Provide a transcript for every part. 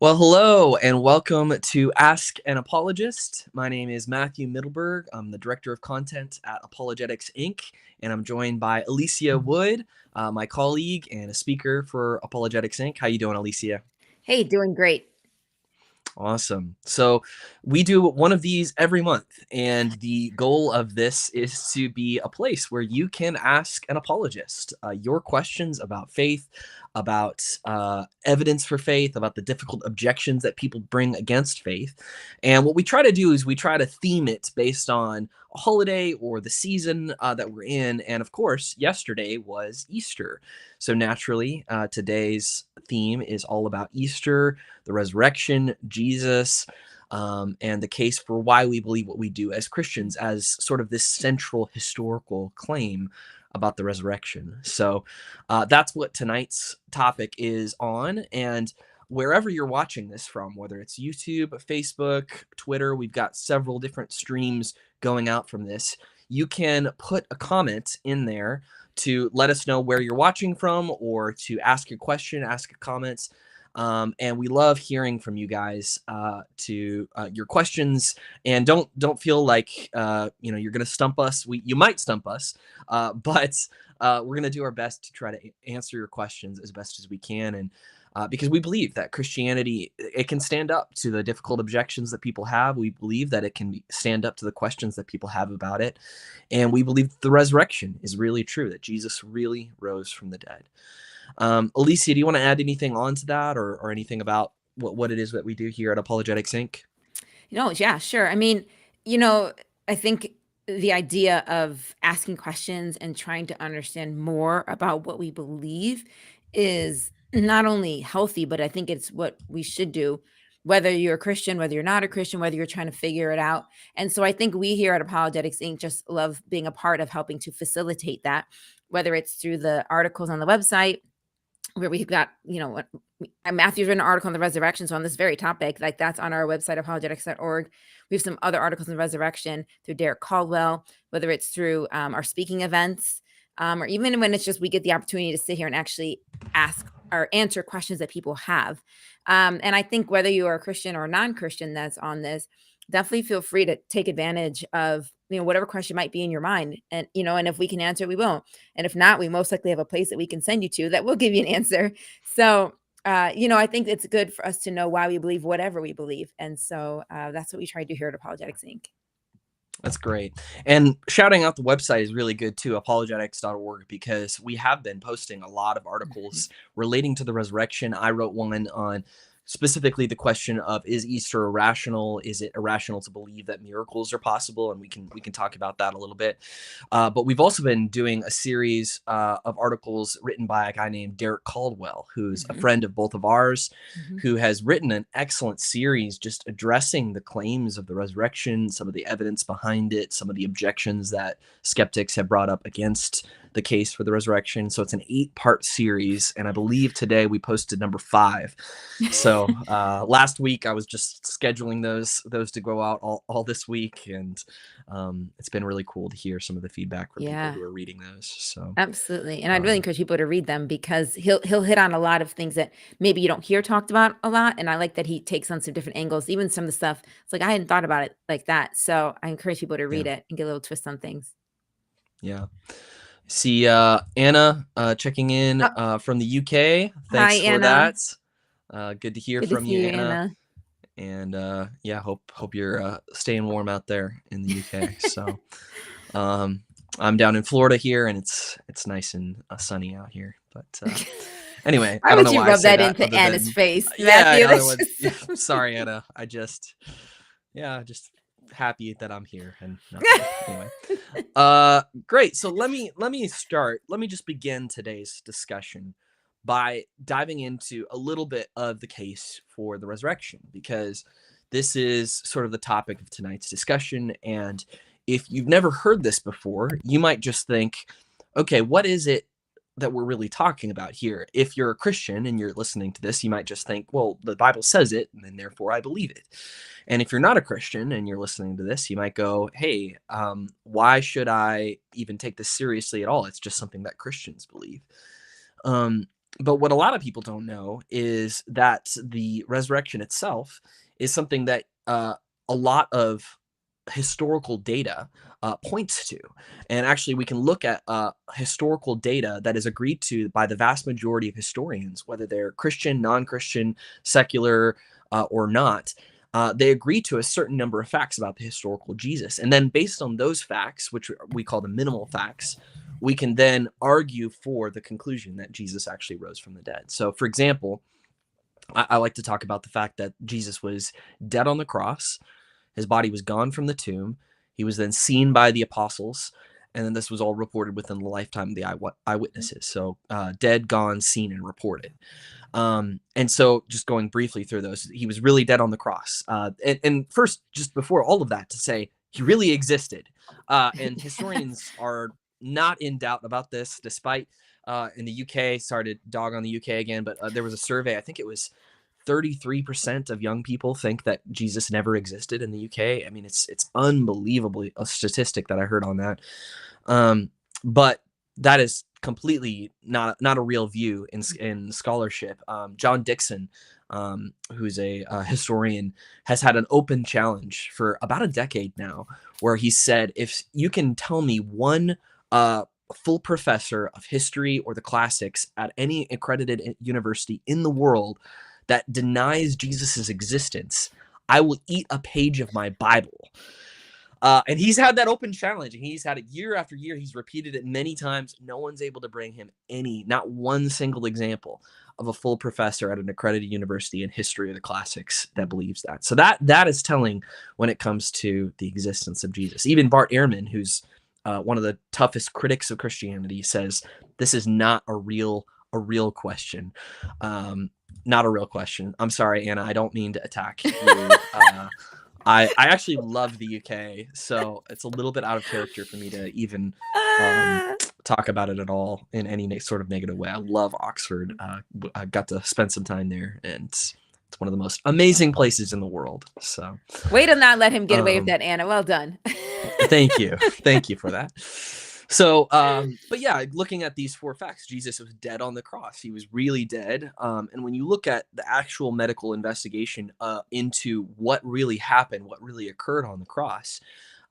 Well, hello and welcome to Ask an Apologist. My name is Matthew Mittelberg. I'm the Director of Content at Apologetics, Inc., and I'm joined by Alycia Wood, my colleague and a speaker for Apologetics, Inc. How you doing, Alycia? Hey, doing great. Awesome. So we do one of these every month, and the goal of this is to be a place where you can ask an apologist your questions about faith, about evidence for faith, about the difficult objections that people bring against faith. And what we try to do is we try to theme it based on a holiday or the season that we're in. And of course, yesterday was Easter. So naturally, today's theme is all about Easter, the resurrection, Jesus, and the case for why we believe what we do as Christians as sort of this central historical claim about the resurrection. So that's what tonight's topic is on. And wherever you're watching this from, whether it's YouTube, Facebook, Twitter, we've got several different streams going out from this. You can put a comment in there to let us know where you're watching from or to ask your question, ask your comments. And we love hearing from you guys to your questions. And don't feel like you're going to stump us. You might stump us, but we're going to do our best to try to answer your questions as best as we can. And because we believe that Christianity, it can stand up to the difficult objections that people have. We believe that it can stand up to the questions that people have about it. And we believe the resurrection is really true, that Jesus really rose from the dead. Alycia, do you want to add anything on to that or anything about what it is that we do here at Apologetics, Inc.? Yeah, sure. I think the idea of asking questions and trying to understand more about what we believe is not only healthy, but I think it's what we should do, whether you're a Christian, whether you're not a Christian, whether you're trying to figure it out. And so I think we here at Apologetics Inc. just love being a part of helping to facilitate that, whether it's through the articles on the website, where we've got, Matthew's written an article on the resurrection. So on this very topic, like that's on our website, apologetics.org. We have some other articles on the resurrection through Derek Caldwell, whether it's through our speaking events, or even when it's just we get the opportunity to sit here and actually ask or answer questions that people have. And I think whether you are a Christian or non-Christian that's on this, definitely feel free to take advantage of whatever question might be in your mind, and if we can answer it, we will, and if not, we most likely have a place that we can send you to that will give you an answer. So I think it's good for us to know why we believe whatever we believe, and so that's what we try to do here at Apologetics Inc. That's great. And shouting out the website is really good too, apologetics.org, because we have been posting a lot of articles relating to the resurrection. I wrote one on specifically the question of, is Easter irrational? Is it irrational to believe that miracles are possible? And we can talk about that a little bit. But we've also been doing a series of articles written by a guy named Derek Caldwell, who's a friend of both of ours, who has written an excellent series just addressing the claims of the resurrection, some of the evidence behind it, some of the objections that skeptics have brought up against the case for the resurrection. So it's an 8-part series, and I believe today we posted number 5. So last week I was just scheduling those to go out all this week, and it's been really cool to hear some of the feedback from people who are reading those. So absolutely, and I'd really encourage people to read them, because he'll hit on a lot of things that maybe you don't hear talked about a lot, and I like that he takes on some different angles, even some of the stuff it's like I hadn't thought about it like that. So I encourage people to read it and get a little twist on things. Yeah. See Anna checking in from the UK. Thanks Hi, for Anna. that. Good to hear Good to from see you, you, Anna. Anna. And hope you're staying warm out there in the UK. So I'm down in Florida here, and it's nice and sunny out here. But anyway, Why I don't would know you why I rub say that that into other Anna's than face, yeah, Matthew? That's otherwise, just so sorry, Anna. I just happy that I'm here and not there. Anyway, great. So let me start. Let me just begin today's discussion by diving into a little bit of the case for the resurrection, because this is sort of the topic of tonight's discussion. And if you've never heard this before, you might just think, okay, what is it that we're really talking about here? If you're a Christian and you're listening to this, you might just think, well, the Bible says it, and therefore I believe it. And if you're not a Christian and you're listening to this, you might go, hey, why should I even take this seriously at all? It's just something that Christians believe. But what a lot of people don't know is that the resurrection itself is something that a lot of historical data points to. And actually, we can look at historical data that is agreed to by the vast majority of historians, whether they're Christian, non Christian, secular, or not. They agree to a certain number of facts about the historical Jesus. And then, based on those facts, which we call the minimal facts, we can then argue for the conclusion that Jesus actually rose from the dead. So, for example, I like to talk about the fact that Jesus was dead on the cross. His body was gone from the tomb. He was then seen by the apostles. And then this was all reported within the lifetime of the eyewitnesses. So dead, gone, seen, and reported. And so just going briefly through those, he was really dead on the cross. And first, just before all of that, to say he really existed. And historians are not in doubt about this, despite in the UK, sorry to dog on the UK again, but there was a survey, I think it was 33% of young people think that Jesus never existed in the UK. I mean, it's unbelievably a statistic that I heard on that. But that is completely not a real view in scholarship. John Dixon, who's a historian, has had an open challenge for about a decade now, where he said, if you can tell me one full professor of history or the classics at any accredited university in the world that denies Jesus's existence, I will eat a page of my Bible. And he's had that open challenge, and he's had it year after year. He's repeated it many times. No one's able to bring him not one single example of a full professor at an accredited university in history or the classics that believes that. So that is telling when it comes to the existence of Jesus. Even Bart Ehrman, who's one of the toughest critics of Christianity, says this is not a real question. Not a real question. I'm sorry, Anna. I don't mean to attack you. I actually love the UK, so it's a little bit out of character for me to even talk about it at all in any sort of negative way. I love Oxford. I got to spend some time there, and it's one of the most amazing places in the world. So, way to not let him get away with that, Anna. Well done. Thank you for that. So, but yeah, looking at these four facts, Jesus was dead on the cross. He was really dead. And when you look at the actual medical investigation into what really happened, what really occurred on the cross,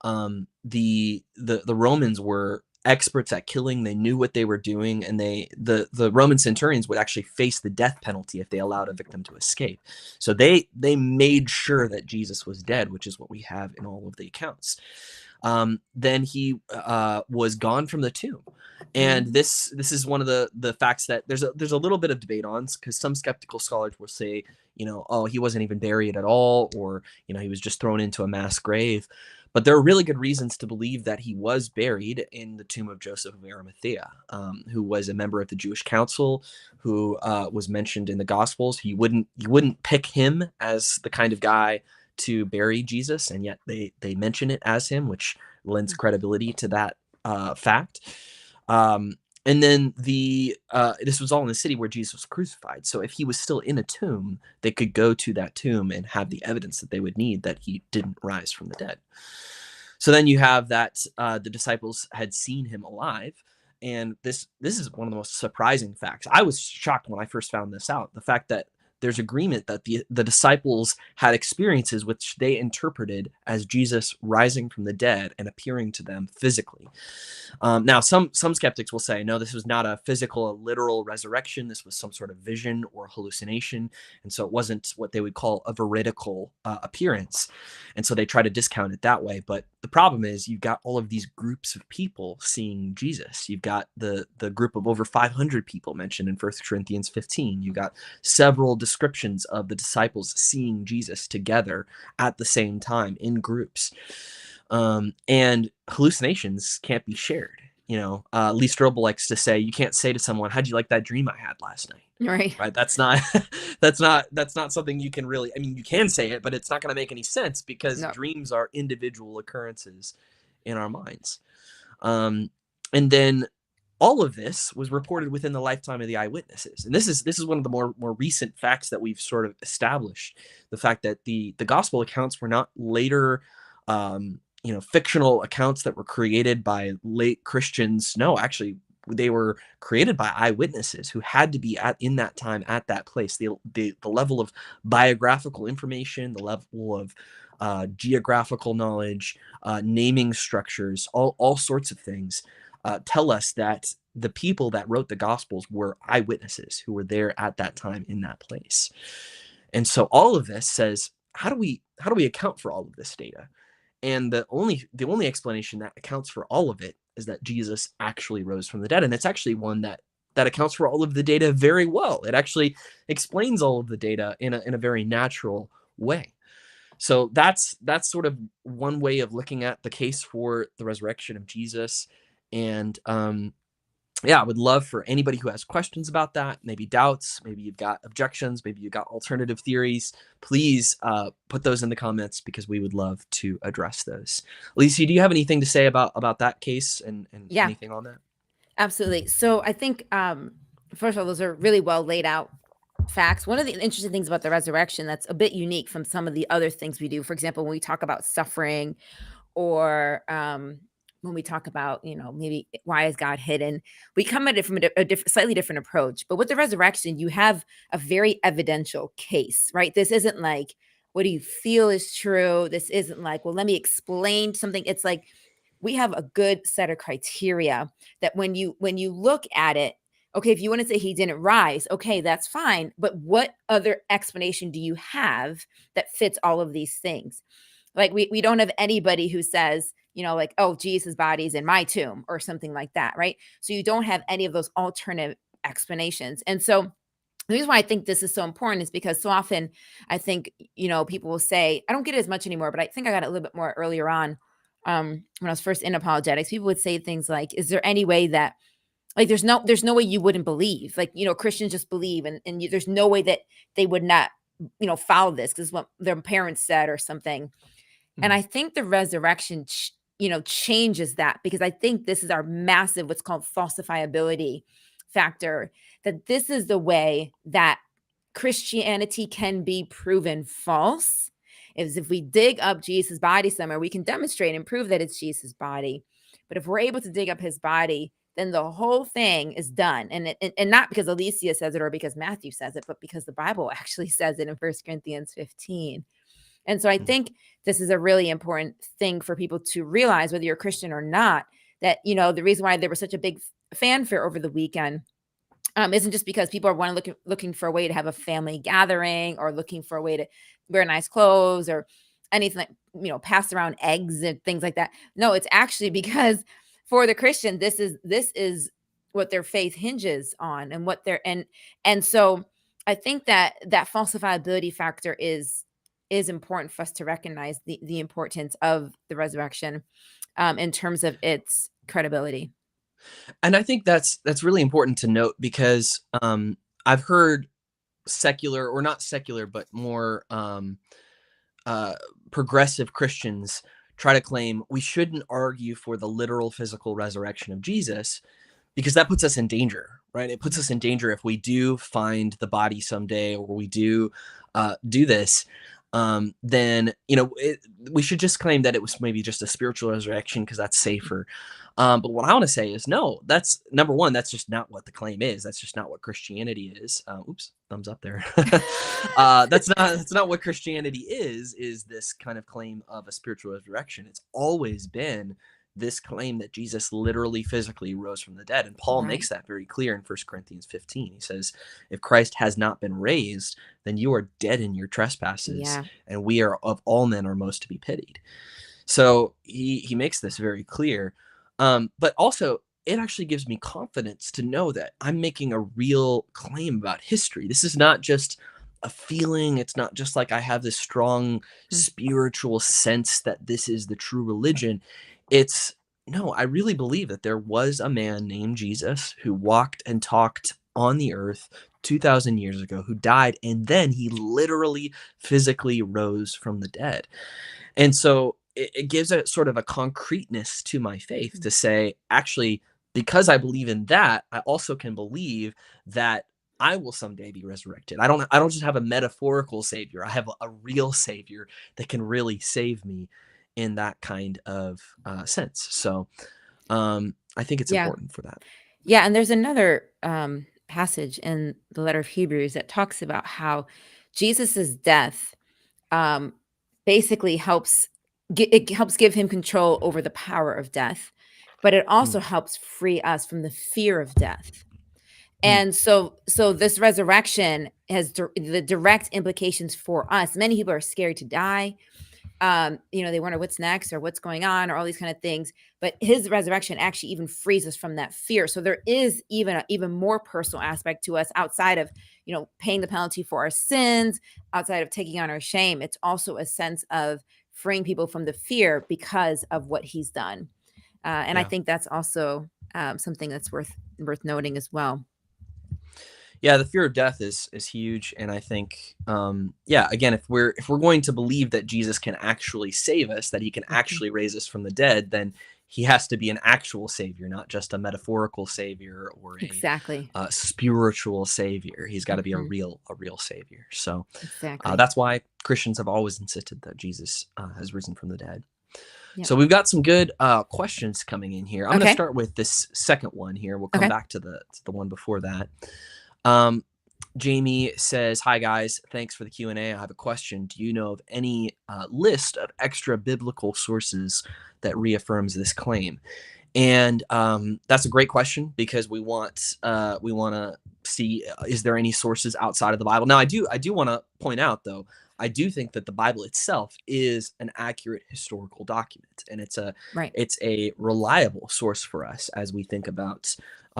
the Romans were experts at killing. They knew what they were doing, and the Roman centurions would actually face the death penalty if they allowed a victim to escape. So they made sure that Jesus was dead, which is what we have in all of the accounts. Then he was gone from the tomb. And this is one of the facts that there's a little bit of debate on, because some skeptical scholars will say, oh, he wasn't even buried at all, or he was just thrown into a mass grave. But there are really good reasons to believe that he was buried in the tomb of Joseph of Arimathea, who was a member of the Jewish council, who was mentioned in the Gospels. You wouldn't pick him as the kind of guy to bury Jesus, and yet they mention it as him, which lends credibility to that fact. And then this was all in the city where Jesus was crucified. So if he was still in a tomb, they could go to that tomb and have the evidence that they would need that he didn't rise from the dead. So then you have that the disciples had seen him alive. And this is one of the most surprising facts. I was shocked when I first found this out. The fact that there's agreement that the disciples had experiences which they interpreted as Jesus rising from the dead and appearing to them physically. Now, some skeptics will say, no, this was not a physical, a literal resurrection. This was some sort of vision or hallucination. And so it wasn't what they would call a veridical appearance. And so they try to discount it that way. But the problem is you've got all of these groups of people seeing Jesus. You've got the group of over 500 people mentioned in 1 Corinthians 15. You got several descriptions of the disciples seeing Jesus together at the same time in groups. And hallucinations can't be shared. Lee Strobel likes to say, you can't say to someone, how'd you like that dream I had last night? Right. That's not something you can really, you can say it, but it's not going to make any sense, because dreams are individual occurrences in our minds. And then all of this was reported within the lifetime of the eyewitnesses. And this is one of the more recent facts that we've sort of established, the fact that the gospel accounts were not later fictional accounts that were created by late Christians. No, actually, they were created by eyewitnesses who had to be in that time, at that place. The level of biographical information, the level of geographical knowledge, naming structures, all sorts of things tell us that the people that wrote the Gospels were eyewitnesses who were there at that time in that place. And so all of this says, how do we account for all of this data? And the only explanation that accounts for all of it is that Jesus actually rose from the dead. And it's actually one that accounts for all of the data very well. It actually explains all of the data in a very natural way. So that's sort of one way of looking at the case for the resurrection of Jesus. And yeah, I would love for anybody who has questions about that, maybe doubts, maybe you've got objections, maybe you've got alternative theories, please put those in the comments because we would love to address those. Alycia, do you have anything to say about that case and Yeah, anything on that? absolutely. So I think, first of all, those are really well laid out facts. One of the interesting things about the resurrection that's a bit unique from some of the other things we do, for example, when we talk about suffering, or when we talk about, maybe why is God hidden, we come at it from a slightly different approach. But with the resurrection, you have a very evidential case, right? This isn't like, what do you feel is true? This isn't like, well, let me explain something. It's like, we have a good set of criteria that when you look at it, okay, if you want to say he didn't rise, okay, that's fine. But what other explanation do you have that fits all of these things? Like, we don't have anybody who says, like, oh, Jesus' body's in my tomb or something like that, right? So you don't have any of those alternative explanations. And so the reason why I think this is so important is because so often I think, people will say, I don't get it as much anymore, but I think I got it a little bit more earlier on, when I was first in apologetics. People would say things like, is there any way that, like, there's no way you wouldn't believe, like, Christians just believe, and there's no way that they would not, follow this because what their parents said or something. And Mhm. I think the resurrection, changes that, because I think this is our massive, what's called falsifiability factor, that this is the way that Christianity can be proven false, is if we dig up Jesus' body somewhere, we can demonstrate and prove that it's Jesus' body. But if we're able to dig up his body, then the whole thing is done. And not because Alycia says it or because Matthew says it, but because the Bible actually says it in 1 Corinthians 15. And so I Mhm. think this is a really important thing for people to realize, whether you're a Christian or not, that, the reason why there was such a big fanfare over the weekend, isn't just because people are looking for a way to have a family gathering, or looking for a way to wear nice clothes, or anything like, pass around eggs and things like that. No, it's actually because for the Christian, this is what their faith hinges on, and what they're and so I think that falsifiability factor is important for us to recognize the importance of the resurrection, in terms of its credibility. And I think that's really important to note because I've heard secular, or not secular, but more uh, progressive Christians try to claim we shouldn't argue for the literal physical resurrection of Jesus because that puts us in danger, right? It puts Mhm. us in danger if we do find the body someday, or we do this. Then we should just claim that it was maybe just a spiritual resurrection because that's safer. But what I want to say is no. That's number one. That's just not what the claim is. That's just not what Christianity is. Oops, thumbs up there. That's not what Christianity is. Is this kind of claim of a spiritual resurrection? It's always been this claim that Jesus literally physically rose from the dead. And Paul Right. makes that very clear in 1 Corinthians 15. He says, if Christ has not been raised, then you are dead in your trespasses, Yeah. and we are of all men are most to be pitied. So he makes this very clear. But also, it actually gives me confidence to know that I'm making a real claim about history. This is not just a feeling. It's not just like I have this strong Mm. spiritual sense that this is the true religion. It's no, I really believe that there was a man named Jesus who walked and talked on the earth 2,000 years ago, who died, and then he literally physically rose from the dead. And so it gives a sort of a concreteness to my faith Mm. to say, actually, because I believe in that, I also can believe that I will someday be resurrected. I don't just have a metaphorical savior. I have a real savior that can really save me in that kind of sense. So I think it's Yeah. important for that. Yeah, and there's another passage in the letter of Hebrews that talks about how Jesus's death um, basically it helps give him control over the power of death, but it also Mm, helps free us from the fear of death. mm, And so this resurrection has the direct implications for us. Many people are scared to die. They wonder what's next or what's going on or all these kind of things. But his resurrection actually even frees us from that fear. So there is even an even more personal aspect to us outside of, paying the penalty for our sins, outside of taking on our shame. It's also a sense of freeing people from the fear because of what he's done. And I yeah. think that's also something that's worth noting as well. Yeah, the fear of death is huge, and I think, yeah, again, if we're going to believe that Jesus can actually save us, that he can Mhm. actually raise us from the dead, then he has to be an actual savior, not just a metaphorical savior or a Exactly. spiritual savior. He's got to be a Mhm. real savior. So Exactly. that's why Christians have always insisted that Jesus has risen from the dead. Yep. So we've got some good questions coming in here. I'm going to Okay. start with this second one here. We'll come Okay. back to the one before that. Um, Jamie says, "Hi guys, thanks for the Q&A. I have a question. Do you know of any list of extra biblical sources that reaffirms this claim?" And that's a great question because we want to see, is there any sources outside of the Bible. Now I do want to point out though, I do think that the Bible itself is an accurate historical document, and Right. it's a reliable source for us as we think about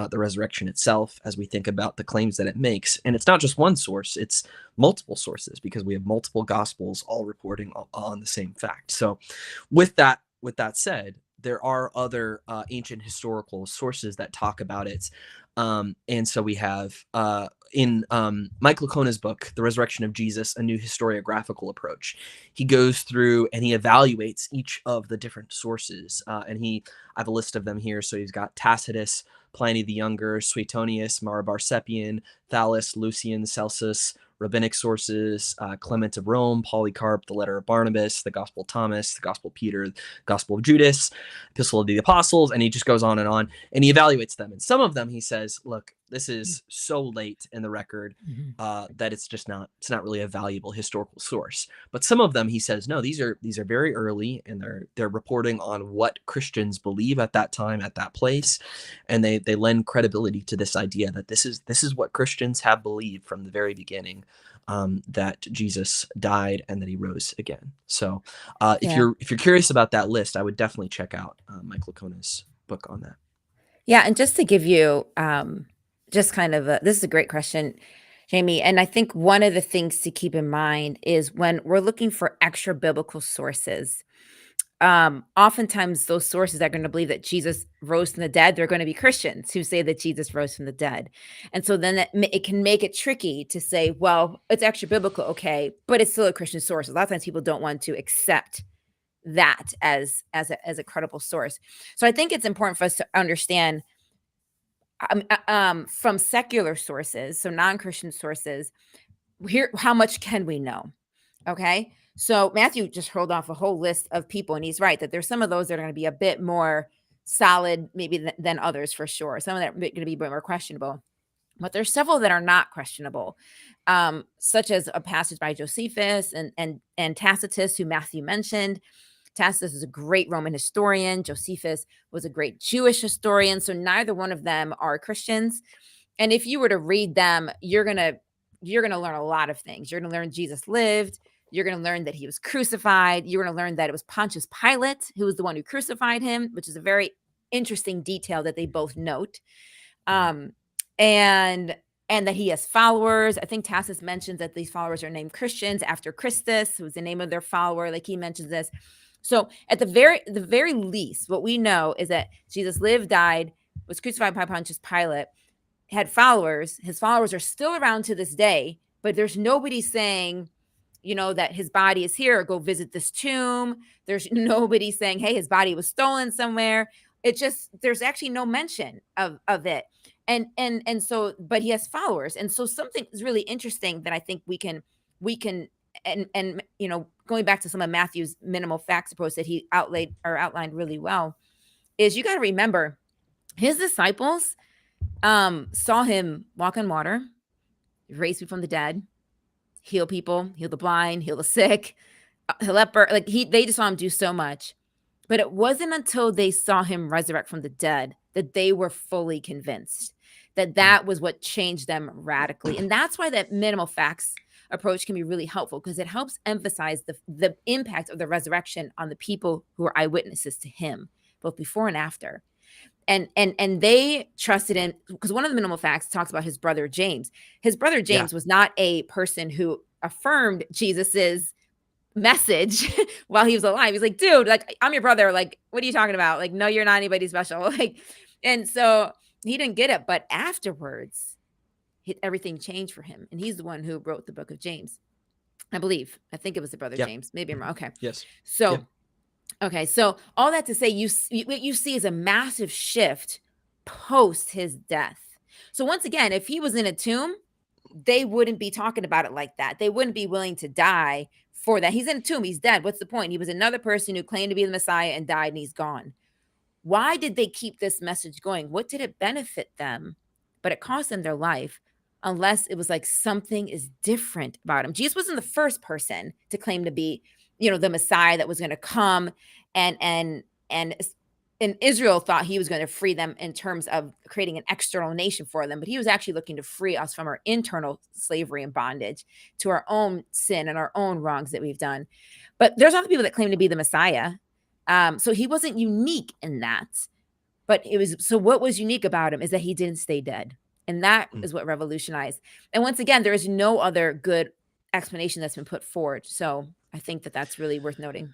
the resurrection itself, as we think about the claims that it makes. And it's not just one source, it's multiple sources because we have multiple gospels all reporting on the same fact. So with that said, there are other ancient historical sources that talk about it. And so we have in Mike Lacona's book, The Resurrection of Jesus, A New Historiographical Approach, he goes through and he evaluates each of the different sources. I have a list of them here. So he's got Tacitus, Pliny the Younger, Suetonius, Mara Bar Seppian, Thallus, Lucian, Celsus, rabbinic sources, Clement of Rome, Polycarp, the letter of Barnabas, the Gospel of Thomas, the Gospel of Peter, Gospel of Judas, Epistle of the Apostles, and he just goes on, and he evaluates them. And some of them he says, look, this is so late in the record Mhm. that it's not really a valuable historical source. But some of them he says, no, these are very early, and they're reporting on what Christians believe at that time, at that place, and they lend credibility to this idea that this is what Christians have believed from the very beginning, that Jesus died and that he rose again. So if Yeah. you're curious about that list, I would definitely check out Mike Lacona's book on that. Yeah, and just to give you, just kind of this is a great question, Jamie, and I think one of the things to keep in mind is when we're looking for extra biblical sources, oftentimes those sources are gonna believe that Jesus rose from the dead, they're gonna be Christians who say that Jesus rose from the dead, and so then it can make it tricky to say, "Well, it's extra biblical, okay, but it's still a Christian source." A lot of times people don't want to accept that as a credible source. So I think it's important for us to understand from secular sources, so non-Christian sources, here how much can we know? Okay. So Matthew just rolled off a whole list of people, and he's right that there's some of those that are going to be a bit more solid, maybe than others for sure. Some of that are going to be a bit more questionable, but there's several that are not questionable, such as a passage by Josephus and Tacitus, who Matthew mentioned. Tacitus is a great Roman historian. Josephus was a great Jewish historian. So neither one of them are Christians. And if you were to read them, you're gonna learn a lot of things. You're gonna learn Jesus lived. You're gonna learn that he was crucified. You're gonna learn that it was Pontius Pilate who was the one who crucified him, which is a very interesting detail that they both note. Mhm. Um, and and that he has followers. I think Tacitus mentions that these followers are named Christians after Christus, who was the name of their follower. Like he mentions this. So at the very least, what we know is that Jesus lived, died, was crucified by Pontius Pilate, had followers. His followers are still around to this day, but there's nobody saying, that his body is here or go visit this tomb. There's nobody saying, hey, his body was stolen somewhere. It just there's actually no mention of it. And so, but he has followers. And so something is really interesting that I think we can and going back to some of Matthew's minimal facts approach that he outlined really well, is you got to remember his disciples, saw him walk on water, raise people from the dead, heal people, heal the blind, heal the sick, leper. Like they just saw him do so much. But it wasn't until they saw him resurrect from the dead that they were fully convinced that Mm. that was what changed them radically. And that's why that minimal facts approach can be really helpful, because it helps emphasize the impact of the resurrection on the people who are eyewitnesses to him, both before and after. And they trusted in, because one of the minimal facts talks about his brother James. His brother Yeah. James was not a person who affirmed Jesus's message while he was alive. He's like, dude, like, I'm your brother. Like, what are you talking about? Like, no, you're not anybody special. Like, and so he didn't get it. But afterwards, everything changed for him. And he's the one who wrote the book of James, I believe. I think it was the brother Yeah. James. Maybe I'm wrong. Okay. Yes. Yeah. So, okay. So all that to say, what you see is a massive shift post his death. So once again, if he was in a tomb, they wouldn't be talking about it like that. They wouldn't be willing to die for that. He's in a tomb. He's dead. What's the point? He was another person who claimed to be the Messiah and died, and he's gone. Why did they keep this message going? What did it benefit them? But it cost them their life, unless it was like something is different about him. Jesus wasn't the first person to claim to be, the Messiah that was going to come and and Israel thought he was going to free them in terms of creating an external nation for them, but he was actually looking to free us from our internal slavery and bondage to our own sin and our own wrongs that we've done. But there's other people that claim to be the Messiah. So he wasn't unique in that. But what was unique about him is that he didn't stay dead. And that is what revolutionized. And once again, there is no other good explanation that's been put forward. So I think that that's really worth noting.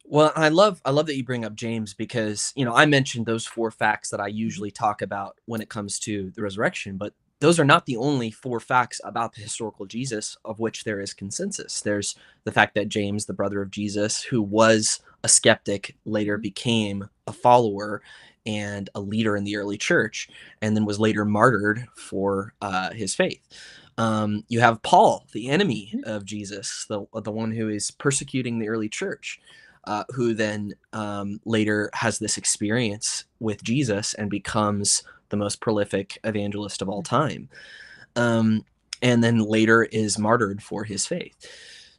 Well, I love that you bring up James, because, I mentioned those 4 facts that I usually talk about when it comes to the resurrection, but those are not the only 4 facts about the historical Jesus of which there is consensus. There's the fact that James, the brother of Jesus, who was a skeptic, later became a follower and a leader in the early church, and then was later martyred for his faith. You have Paul, the enemy of Jesus, the one who is persecuting the early church. Who then later has this experience with Jesus and becomes the most prolific evangelist of all time. And then later is martyred for his faith.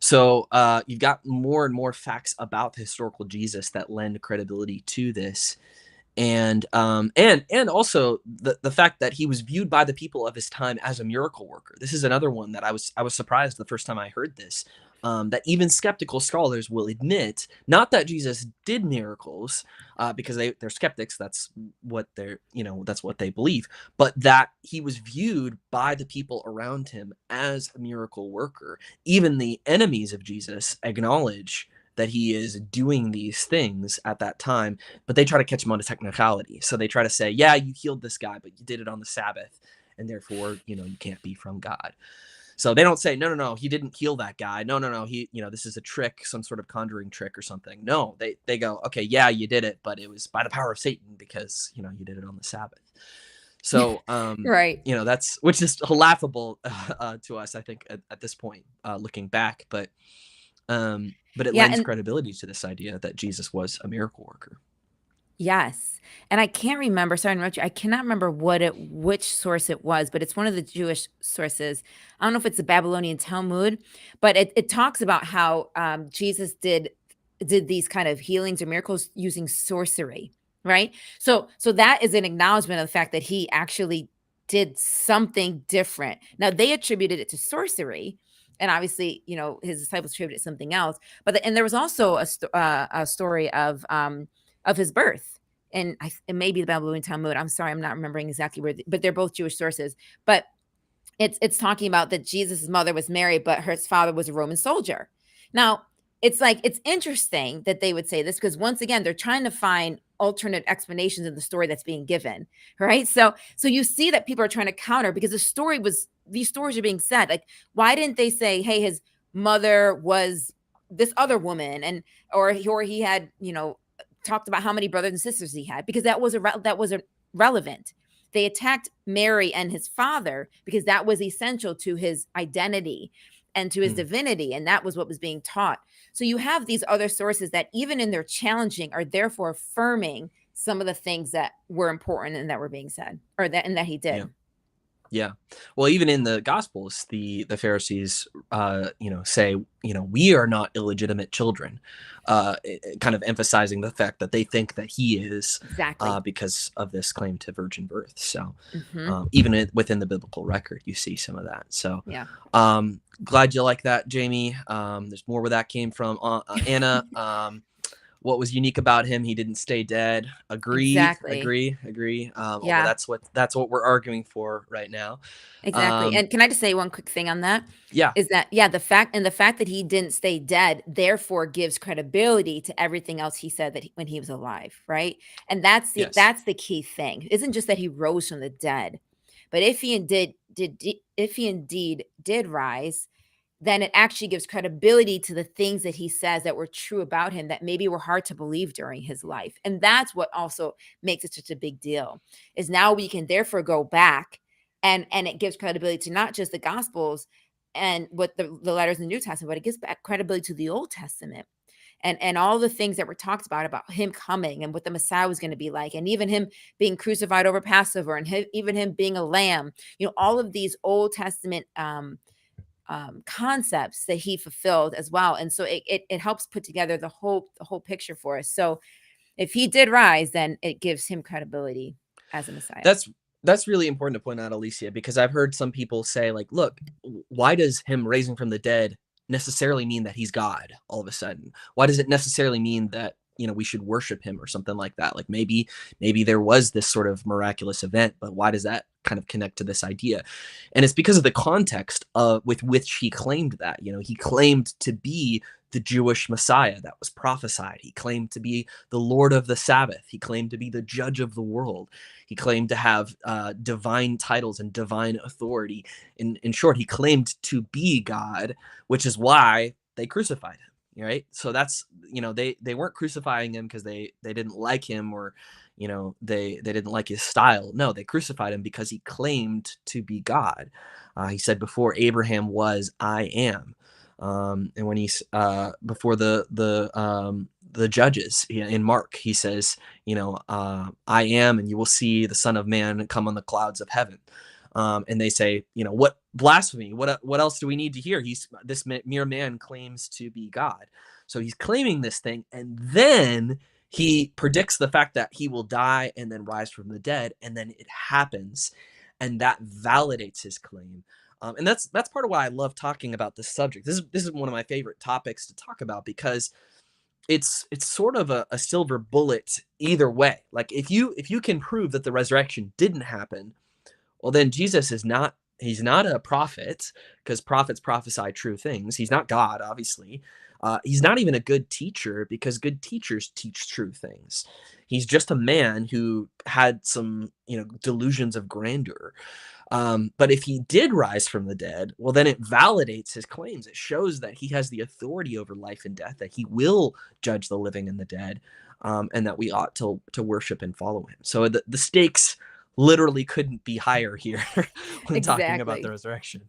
So you've got more and more facts about the historical Jesus that lend credibility to this. And also the fact that he was viewed by the people of his time as a miracle worker. This is another one that I was surprised the first time I heard this. That even skeptical scholars will admit, not that Jesus did miracles, because they're skeptics. That's what that's what they believe. But that he was viewed by the people around him as a miracle worker. Even the enemies of Jesus acknowledge that he is doing these things at that time, but they try to catch him on a technicality. So they try to say, yeah, you healed this guy, but you did it on the Sabbath, and therefore, you can't be from God. So they don't say, no, he didn't heal that guy. No, he, this is a trick, some sort of conjuring trick or something. No, they go, okay, yeah, you did it, but it was by the power of Satan, because, you did it on the Sabbath. So, right. that's, which is laughable to us, I think, at this point, looking back, but it lends credibility to this idea that Jesus was a miracle worker. Yes. And I can't remember, sorry to interrupt you. I cannot remember which source it was, but it's one of the Jewish sources. I don't know if it's the Babylonian Talmud, but it talks about how Jesus did these kind of healings or miracles using sorcery, right? So that is an acknowledgement of the fact that he actually did something different. Now they attributed it to sorcery, and obviously, his disciples attributed something else. But and there was also a story of his birth. And it may be the Babylonian Talmud. I'm sorry, I'm not remembering exactly where, but they're both Jewish sources. But it's talking about that Jesus' mother was Mary, but her father was a Roman soldier. Now, it's interesting that they would say this, because once again, they're trying to find alternate explanations of the story that's being given, right? So you see that people are trying to counter, because these stories are being said. Like, why didn't they say, hey, his mother was this other woman, or he had, talked about how many brothers and sisters he had, because that was relevant. They attacked Mary and his father because that was essential to his identity and to his divinity, and that was what was being taught. So you have these other sources that, even in their challenging, are therefore affirming some of the things that were important and that were being said, or that he Yeah. did. Yeah. Well, even in the Gospels, the Pharisees, say, we are not illegitimate children, kind of emphasizing the fact that they think that he is, Exactly. because of this claim to virgin birth. So, Hmm. even within the biblical record, you see some of that. So, Yeah. glad you like that, Jamie. There's more where that came from. Anna, what was unique about him? He didn't stay dead. Agree, Exactly. agree, agree. Although Yeah. that's what we're arguing for right now. Exactly. Um, And can I just say one quick thing on that? yeah, Is that, yeah, the fact that he didn't stay dead, therefore gives credibility to everything else he said when he was alive, right? And yes, that's the key thing. It isn't just that he rose from the dead, but if he indeed did rise, then it actually gives credibility to the things that he says that were true about him that maybe were hard to believe during his life. And that's what also makes it such a big deal. Is now we can therefore go back, and it gives credibility to not just the gospels and what the letters in the New Testament, but it gives back credibility to the Old Testament, and all the things that were talked about him coming and what the Messiah was going to be like, and even him being crucified over Passover, and even him being a lamb. All of these Old Testament concepts that he fulfilled as well. And so it helps put together the whole picture for us. So if he did rise, then it gives him credibility as a Messiah. that's really important to point out, Alicia, because I've heard some people say, like, look, why does him raising from the dead necessarily mean that he's God all of a sudden? Why does it necessarily mean that we should worship him or something like that? Like maybe there was this sort of miraculous event, but why does that kind of connect to this idea? And it's because of the context with which he claimed that. He claimed to be the Jewish Messiah that was prophesied. He claimed to be the Lord of the Sabbath. He claimed to be the judge of the world. He claimed to have divine titles and divine authority. In short, he claimed to be God, which is why they crucified him. Right. So that's, they weren't crucifying him because they didn't like him, or, they didn't like his style. No, they crucified him because he claimed to be God. He said, before Abraham was, I am. And when he's before the judges in Mark, he says, I am, and you will see the Son of Man come on the clouds of heaven. And they say, what blasphemy? What else do we need to hear? This mere man claims to be God. So he's claiming this thing, and then he predicts the fact that he will die and then rise from the dead, and then it happens, and that validates his claim. And that's part of why I love talking about this subject. This is one of my favorite topics to talk about, because it's sort of a silver bullet either way. Like, if you can prove that the resurrection didn't happen, well, then Jesus is not, he's not a prophet, because prophets prophesy true things. He's not God, obviously. He's not even a good teacher, because good teachers teach true things. He's just a man who had some, delusions of grandeur. But if he did rise from the dead, well, then it validates his claims. It shows that he has the authority over life and death, that he will judge the living and the dead, and that we ought to worship and follow him. So the stakes literally couldn't be higher here when talking about the Exactly. resurrection.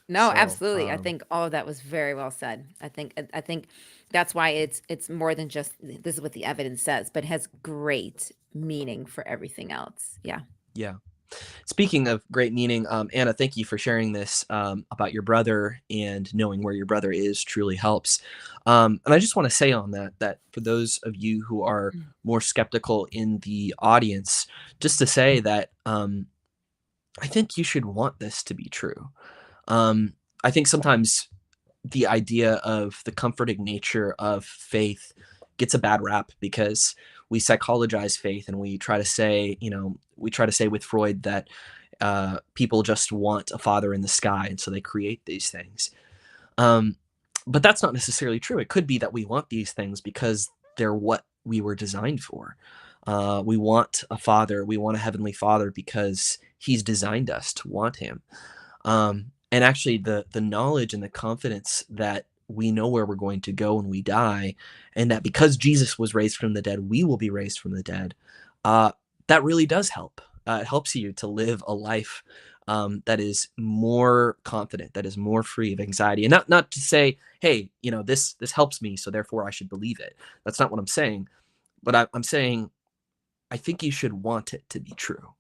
No, So, absolutely. I think all of that was very well said. I think that's why it's more than just this is what the evidence says, but it has great meaning for everything else. Yeah. yeah. Speaking of great meaning, Anna, thank you for sharing this about your brother, and knowing where your brother is truly helps. And I just want to say on that for those of you who are Mm. more skeptical in the audience, just to say that I think you should want this to be true. Um, I think sometimes the idea of the comforting nature of faith gets a bad rap, because we psychologize faith, and we try to say with Freud that people just want a father in the sky, and so they create these things. Um, but that's not necessarily true. It could be that we want these things because they're what we were designed for. We want a father, we want a heavenly father because he's designed us to want him. And actually, the knowledge and the confidence that we know where we're going to go when we die, and that because Jesus was raised from the dead, we will be raised from the dead. Uh, that really does help. It helps you to live a life that is more confident, that is more free of anxiety, and not to say, hey, this helps me, so therefore I should believe it. That's not what I'm saying. But I'm saying, I think you should want it to be true.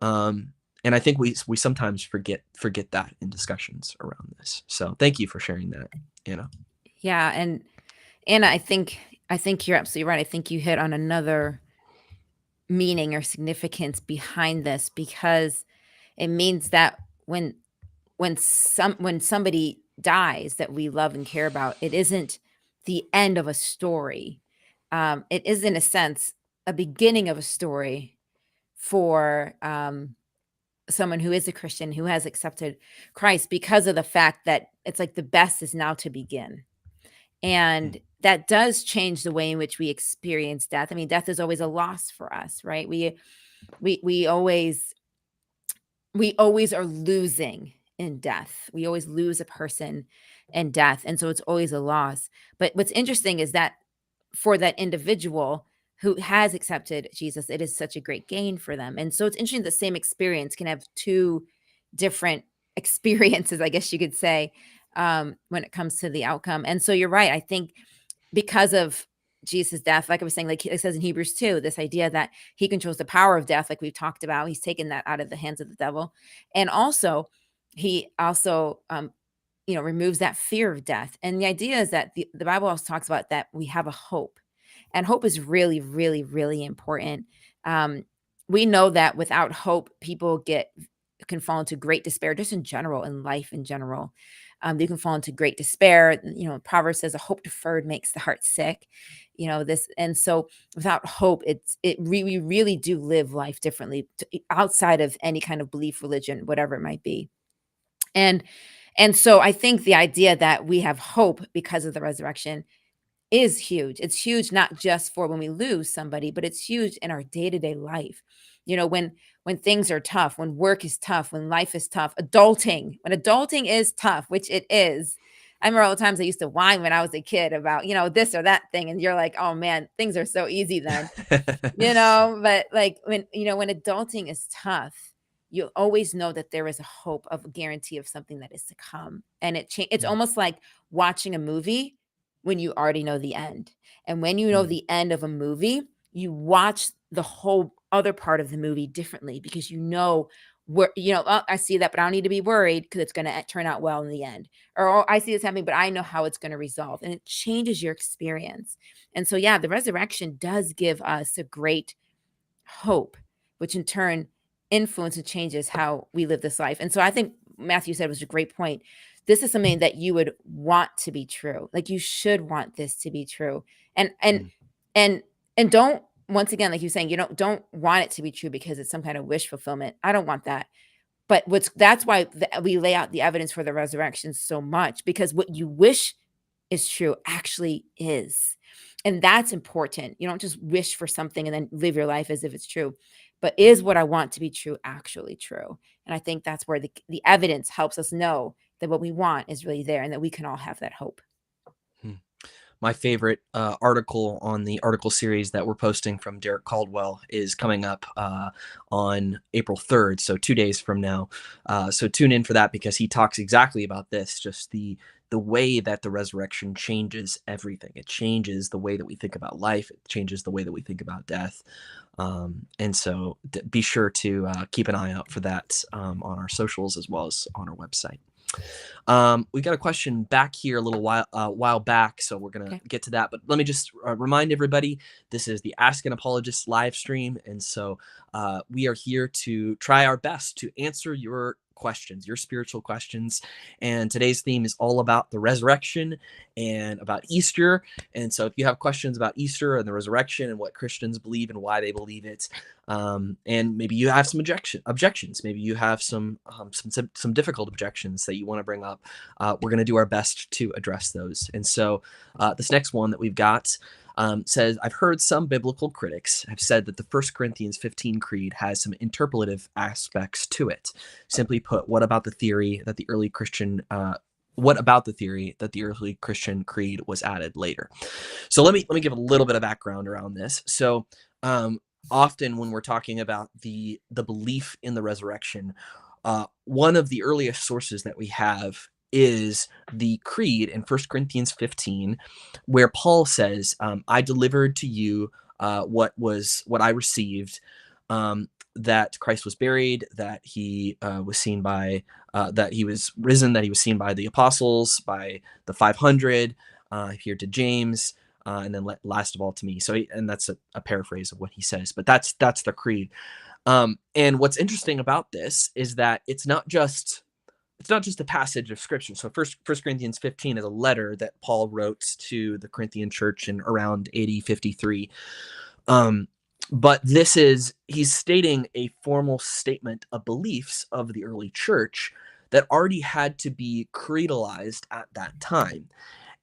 And I think we sometimes forget that in discussions around this. So thank you for sharing that, Anna. Yeah, and Anna, I think you're absolutely right. I think you hit on another meaning or significance behind this, because it means that when somebody dies that we love and care about, it isn't the end of a story. It is, in a sense, a beginning of a story for someone who is a Christian, who has accepted Christ, because of the fact that it's like the best is now to begin. Mm, And that does change the way in which we experience death. I mean, death is always a loss for us, right? We always are losing in death. We always lose a person in death, and so it's always a loss. But what's interesting is that for that individual who has accepted Jesus, it is such a great gain for them. And so it's interesting, the same experience can have two different experiences, I guess you could say, when it comes to the outcome. And so you're right. I think because of Jesus' death, like I was saying, like it says in Hebrews 2, this idea that he controls the power of death, like we've talked about, he's taken that out of the hands of the devil. And also, he also, removes that fear of death. And the idea is that the Bible also talks about that we have a hope. And hope is really, really, really important. Um, we know that without hope, people can fall into great despair, just in general, in life in general. They can fall into great despair. Proverbs says, "A hope deferred makes the heart sick." This, and so without hope, we really do live life differently, outside of any kind of belief, religion, whatever it might be. And and so I think the idea that we have hope because of the resurrection is huge. It's huge not just for when we lose somebody, but it's huge in our day-to-day life. When things are tough, when work is tough, when life is tough, when adulting is tough, which it is. I remember all the times I used to whine when I was a kid about, this or that thing. And you're like, oh man, things are so easy then. But like when adulting is tough, you always know that there is a hope of a guarantee of something that is to come. And it's mm, almost like watching a movie when you already know the end. And when you know mm, the end of a movie, you watch the whole other part of the movie differently, because where, "Oh, I see that, but I don't need to be worried because it's going to turn out well in the end." Or, "Oh, I see this happening, but I know how it's going to resolve." And it changes your experience. And so, yeah, the resurrection does give us a great hope, which in turn influences and changes how we live this life. And so I think Matthew said was a great point. This is something that you would want to be true. Like, you should want this to be true. And and mm, and and don't, once again, like you're saying, don't want it to be true because it's some kind of wish fulfillment. I don't want that. But that's why we lay out the evidence for the resurrection so much, because what you wish is true actually is. And that's important. You don't just wish for something and then live your life as if it's true, but is what I want to be true actually true? And I think that's where the evidence helps us know that what we want is really there, and that we can all have that hope. mm. My favorite article on the article series that we're posting from Derek Caldwell is coming up on April 3rd, so 2 days from now. So tune in for that, because he talks exactly about this, just the way that the resurrection changes everything. It changes the way that we think about life. It changes the way that we think about death. And so be sure to keep an eye out for that on our socials as well as on our website. We got a question back here a little while back, so we're gonna Okay. get to that. But let me just remind everybody, this is the Ask an Apologist live stream, and so we are here to try our best to answer your questions, your spiritual questions. And today's theme is all about the resurrection and about Easter. And so if you have questions about Easter and the resurrection and what Christians believe and why they believe it, and maybe you have some objections, maybe you have some difficult objections that you want to bring up, we're going to do our best to address those. And so this next one that we've got says, I've heard some biblical critics have said that the 1 Corinthians 15 creed has some interpolative aspects to it. Simply put, what about the theory that the early Christian creed was added later? So let me give a little bit of background around this. So often when we're talking about the belief in the resurrection, one of the earliest sources that we have is the creed in 1 Corinthians 15, where Paul says, I delivered to you what I received, that Christ was buried, that he was seen by, that he was risen, that he was seen by the apostles, by the 500, here to James, and then last of all to me. So, and that's a paraphrase of what he says, but that's the creed. And what's interesting about this is that it's not just a passage of scripture. So First Corinthians 15 is a letter that Paul wrote to the Corinthian church in around AD 53. But he's stating a formal statement of beliefs of the early church that already had to be creedalized at that time.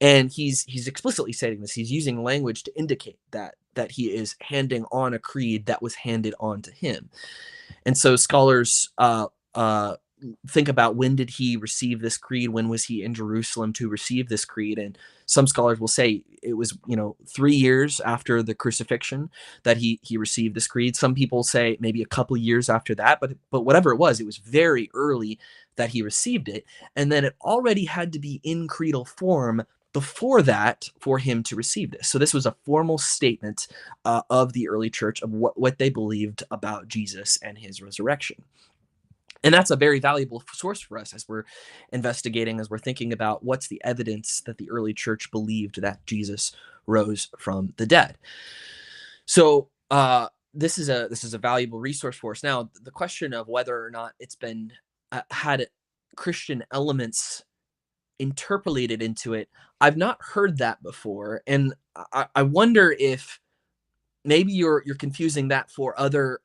And he's explicitly stating this. He's using language to indicate that he is handing on a creed that was handed on to him. And so scholars think about, when did he receive this creed? When was he in Jerusalem to receive this creed? And some scholars will say it was, 3 years after the crucifixion that he received this creed. Some people say maybe a couple of years after that, but whatever it was very early that he received it. And then it already had to be in creedal form before that for him to receive this. So this was a formal statement of the early church of what they believed about Jesus and his resurrection. And that's a very valuable source for us as we're investigating, as we're thinking about what's the evidence that the early church believed that Jesus rose from the dead. So this is a valuable resource for us. Now, the question of whether or not it's been had Christian elements interpolated into it, I've not heard that before, and I wonder if maybe you're confusing that for other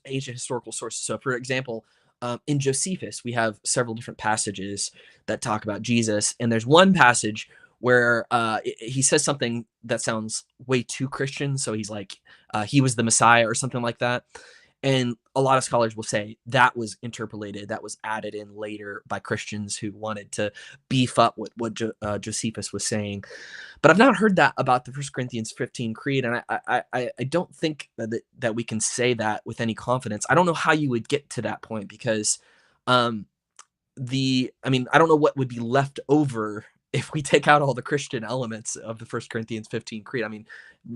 ancient historical sources. So, for example, in Josephus, we have several different passages that talk about Jesus, and there's one passage where he says something that sounds way too Christian. So he's like, he was the Messiah or something like that. And a lot of scholars will say that was interpolated, that was added in later by Christians who wanted to beef up what Josephus was saying. But I've not heard that about the 1 Corinthians 15 creed, and I don't think that we can say that with any confidence. I don't know how you would get to that point, because I don't know what would be left over if we take out all the Christian elements of the 1 Corinthians 15 creed. I mean,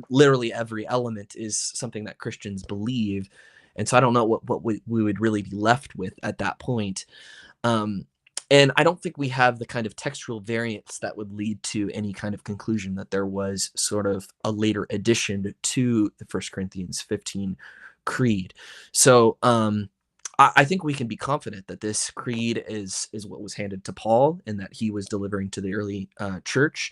literally every element is something that Christians believe. And so I don't know what we would really be left with at that point. And I don't think we have the kind of textual variance that would lead to any kind of conclusion that there was sort of a later addition to the 1 Corinthians 15 creed. So I think we can be confident that this creed is what was handed to Paul and that he was delivering to the early church.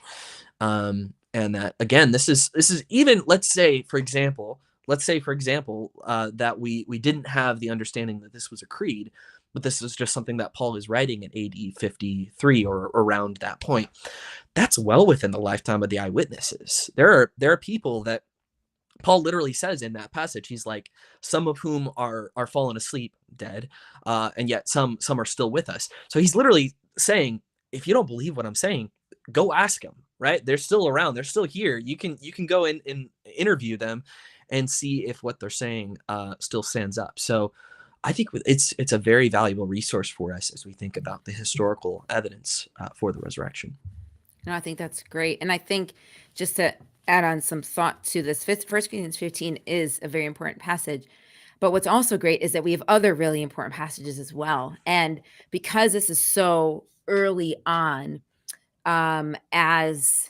And that, again, this is even, let's say, for example, that we didn't have the understanding that this was a creed, but this is just something that Paul is writing in AD 53 or around that point. That's well within the lifetime of the eyewitnesses. There are people that Paul literally says in that passage, he's like, some of whom are fallen asleep, dead, and yet some are still with us. So he's literally saying, if you don't believe what I'm saying, go ask them, right? They're still around. They're still here. You can go in and interview them and see if what they're saying still stands up. So I think it's a very valuable resource for us as we think about the historical evidence for the resurrection. No, I think that's great. And I think, just to add on some thought to this, 1 Corinthians 15 is a very important passage. But what's also great is that we have other really important passages as well. And because this is so early on, as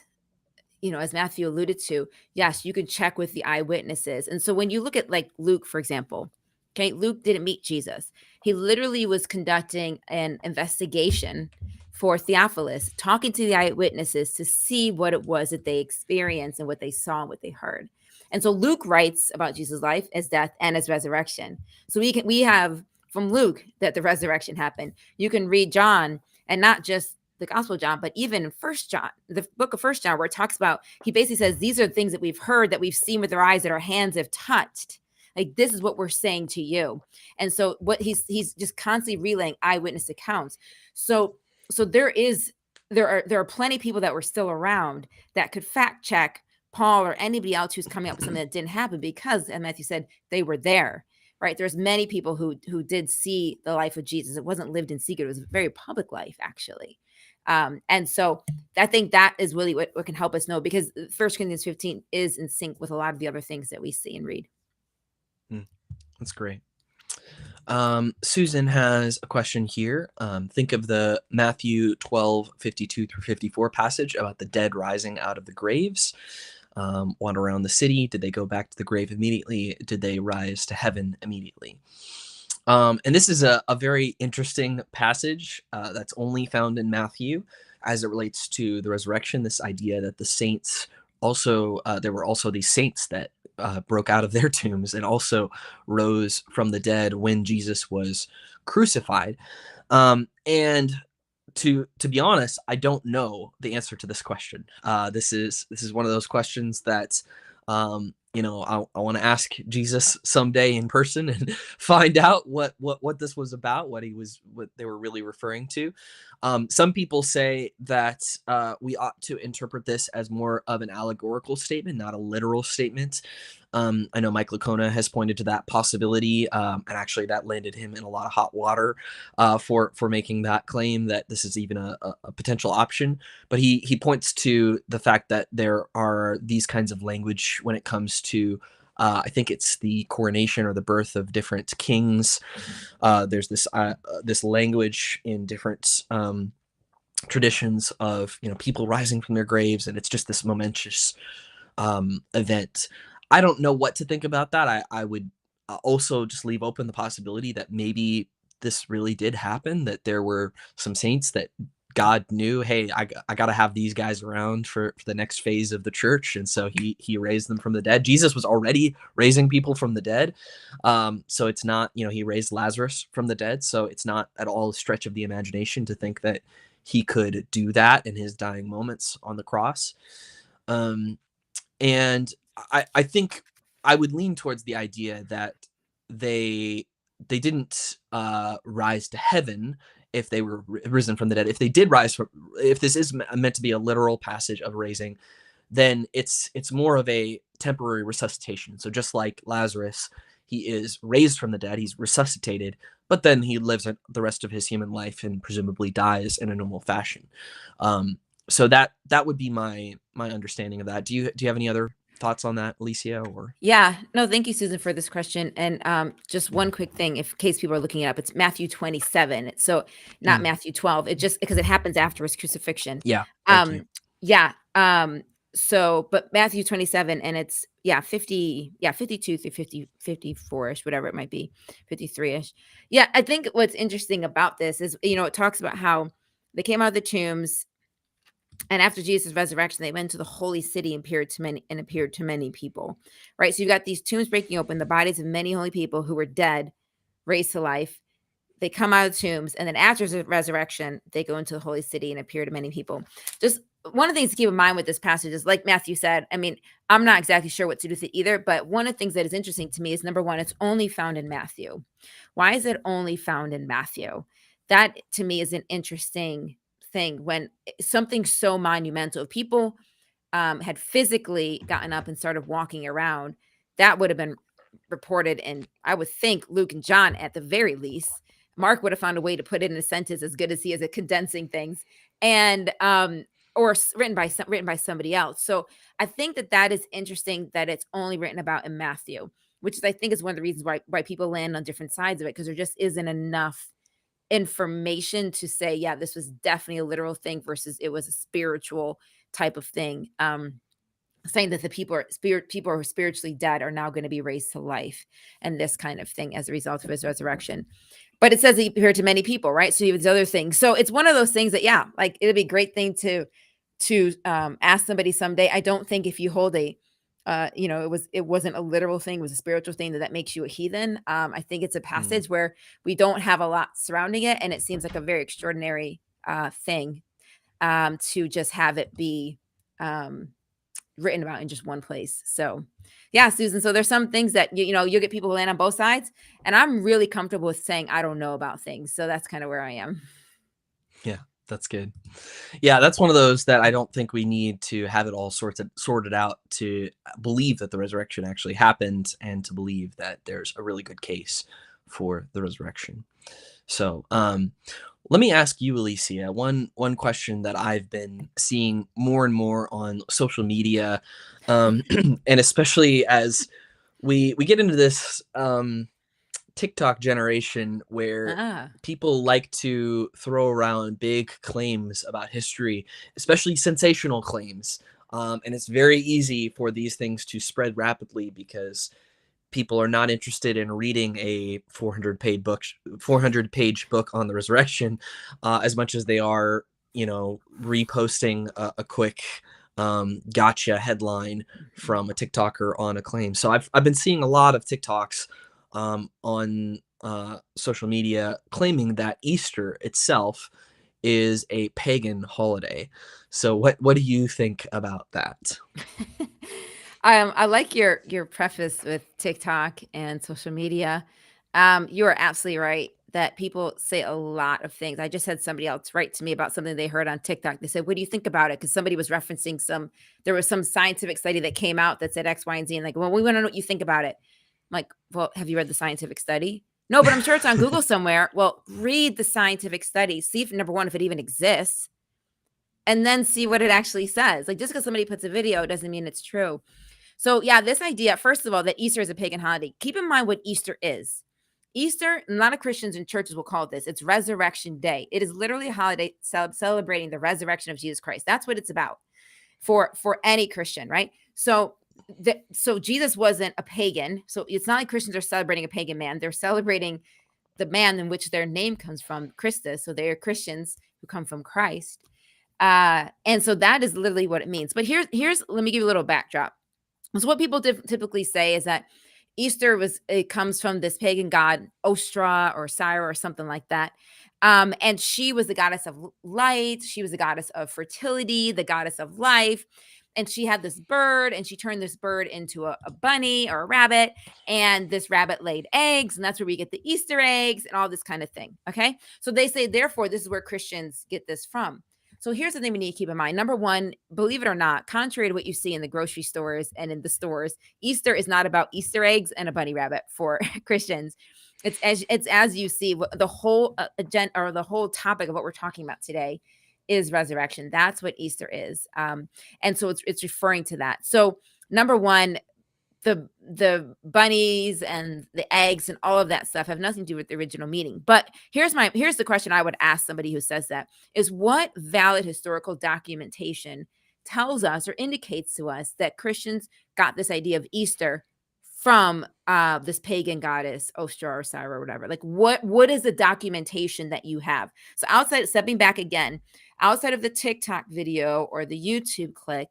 Matthew alluded to, yes, you can check with the eyewitnesses. And so when you look at, like, Luke, for example, okay, Luke didn't meet Jesus. He literally was conducting an investigation for Theophilus, talking to the eyewitnesses to see what it was that they experienced and what they saw and what they heard. And so Luke writes about Jesus' life, his death, and his resurrection. So we have from Luke that the resurrection happened. You can read John, and not just the Gospel of John, but even in First John, the book of First John, where it talks about, he basically says, these are things that we've heard, that we've seen with our eyes, that our hands have touched. Like, this is what we're saying to you. And so what he's just constantly relaying eyewitness accounts. So there are plenty of people that were still around that could fact check Paul or anybody else who's coming up with something that didn't happen, because, as Matthew said, they were there, right? There's many people who did see the life of Jesus. It wasn't lived in secret. It was a very public life, actually. And so I think that is really what can help us know, because 1 Corinthians 15 is in sync with a lot of the other things that we see and read. That's great. Susan has a question here. Think of the Matthew 12:52-54 passage about the dead rising out of the graves. Wander around the city. Did they go back to the grave immediately? Did they rise to heaven immediately? And this is a very interesting passage that's only found in Matthew as it relates to the resurrection. This idea that the saints also, there were also these saints that broke out of their tombs and also rose from the dead when Jesus was crucified. And to be honest, I don't know the answer to this question. This is one of those questions that I want to ask Jesus someday in person and find out what this was about, what they were really referring to. Some people say that we ought to interpret this as more of an allegorical statement, not a literal statement. I know Mike Licona has pointed to that possibility, and actually that landed him in a lot of hot water for making that claim that this is even a potential option. But he points to the fact that there are these kinds of language when it comes to I think it's the coronation or the birth of different kings. There's this language in different traditions of people rising from their graves, and it's just this momentous event. I don't know what to think about that. I would also just leave open the possibility that maybe this really did happen, that there were some saints that God knew, hey, I got to have these guys around for the next phase of the church. And so he raised them from the dead. Jesus was already raising people from the dead. So it's not, he raised Lazarus from the dead. So it's not at all a stretch of the imagination to think that he could do that in his dying moments on the cross. And I think I would lean towards the idea that they didn't rise to heaven if they were risen from the dead. If they did rise from, if this is meant to be a literal passage of raising, then it's more of a temporary resuscitation. So just like Lazarus, he is raised from the dead, he's resuscitated, but then he lives the rest of his human life and presumably dies in a normal fashion. So that would be my understanding of that. Do you have any other thoughts on that, Alycia? Or Yeah, no, thank you, Susan, for this question. And just one quick thing, in case people are looking it up, it's Matthew 27. So not Mm, Matthew 12. It just because it happens after his crucifixion. yeah, thank you. Um, yeah. So, but Matthew 27, and it's 52 through 50, 54-ish, whatever it might be, 53-ish. Yeah, I think what's interesting about this is, it talks about how they came out of the tombs, and after Jesus' resurrection, they went to the holy city and appeared to many people. Right. So you've got these tombs breaking open, the bodies of many holy people who were dead, raised to life. They come out of the tombs, and then after the resurrection, they go into the holy city and appear to many people. Just one of the things to keep in mind with this passage is, like Matthew said, I mean, I'm not exactly sure what to do with it either, but one of the things that is interesting to me is, number one, it's only found in Matthew. Why is it only found in Matthew? That to me is an interesting thing, when something so monumental, if people had physically gotten up and started walking around, that would have been reported in, I would think, Luke and John at the very least. Mark would have found a way to put it in a sentence as good as he is at condensing things, and or written by somebody else. So I think that is interesting, that it's only written about in Matthew, which is, I think, is one of the reasons why people land on different sides of it, because there just isn't enough information to say, yeah, this was definitely a literal thing versus it was a spiritual type of thing. Saying that the people who are spiritually dead are now going to be raised to life, and this kind of thing as a result of his resurrection. But it says he appeared to many people, right? So you have these other things. So it's one of those things that, yeah, like it'd be a great thing to ask somebody someday. I don't think if you hold it wasn't a literal thing, it was a spiritual thing, that makes you a heathen. I think it's a Mm, passage where we don't have a lot surrounding it, and it seems like a very extraordinary thing to just have it be written about in just one place. So yeah, Susan. So there's some things that you'll get people who land on both sides, and I'm really comfortable with saying I don't know about things. So that's kind of where I am. yeah, that's good. Yeah, that's one of those that I don't think we need to have it all sorted out to believe that the resurrection actually happened and to believe that there's a really good case for the resurrection. So, Let me ask you, Alycia, one question that I've been seeing more and more on social media, and especially as we get into this TikTok generation where Ah. people like to throw around big claims about history, especially sensational claims. And it's very easy for these things to spread rapidly because people are not interested in reading a 400 page book on the resurrection as much as they are, reposting a quick gotcha headline from a TikToker on a claim. So I've been seeing a lot of TikToks on social media claiming that Easter itself is a pagan holiday. So what do you think about that? I like your preface with TikTok and social media. You are absolutely right that people say a lot of things. I just had somebody else write to me about something they heard on TikTok. They said, "What do you think about it?" Because somebody was referencing there was some scientific study that came out that said X, Y, and Z, and like, well, we want to know what you think about it. I'm like, well, have you read the scientific study? No, but I'm sure it's on Google somewhere. Well, read the scientific study. See if number one, if it even exists, and then see what it actually says. Like just because somebody puts a video doesn't mean it's true. So, yeah, this idea, first of all, that Easter is a pagan holiday. Keep in mind what Easter is. Easter, a lot of Christians and churches will call it this. It's Resurrection Day. It is literally a holiday celebrating the resurrection of Jesus Christ. That's what it's about for any Christian, right? So Jesus wasn't a pagan. So it's not like Christians are celebrating a pagan man. They're celebrating the man in which their name comes from, Christus. So they are Christians who come from Christ. And so that is literally what it means. But here's let me give you a little backdrop. So what people typically say is that it comes from this pagan god, Ostra or Syra or something like that. And she was the goddess of light. She was the goddess of fertility, the goddess of life. And she had this bird, and she turned this bird into a bunny or a rabbit. And this rabbit laid eggs, and that's where we get the Easter eggs and all this kind of thing. Okay. So they say, therefore, this is where Christians get this from. So here's the thing we need to keep in mind. Number one, believe it or not, contrary to what you see in the grocery stores and in the stores, Easter is not about Easter eggs and a bunny rabbit for Christians. It's as you see the whole agenda or the whole topic of what we're talking about today is resurrection. That's what Easter is, and so it's referring to that. So number one, the bunnies and the eggs and all of that stuff have nothing to do with the original meaning. But here's the question I would ask somebody who says that is, what valid historical documentation tells us or indicates to us that Christians got this idea of Easter from this pagan goddess Ostra or Syra or whatever? Like what is the documentation that you have? So stepping back again, outside of the TikTok video or the YouTube clip,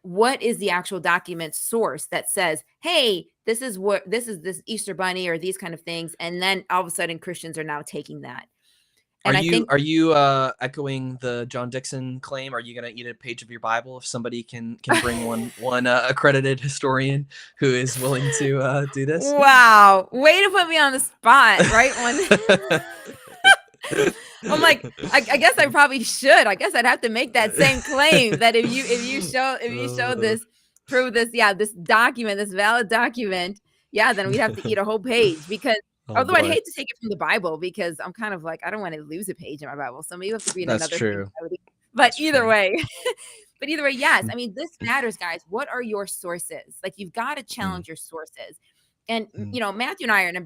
what is the actual document source that says, hey, this is this Easter bunny or these kind of things, and then all of a sudden Christians are now taking that. Are And I you think, are you echoing the John Dixon claim? Are you going to eat a page of your Bible if somebody can bring one accredited historian who is willing to do this? wow, way to put me on the spot, right? I'm like, I guess I probably should. I guess I'd have to make that same claim that if you show this, prove this, yeah, this document, this valid document, yeah, then we'd have to eat a whole page because Oh although I'd boy, hate to take it from the Bible because I'm kind of like, I don't want to lose a page in my Bible. So maybe you have to read that's another thing. true. But That's either true. way, yes. I mean, this matters, guys. What are your sources? Like you've got to Mm, challenge your sources. And mm. Matthew and I are in a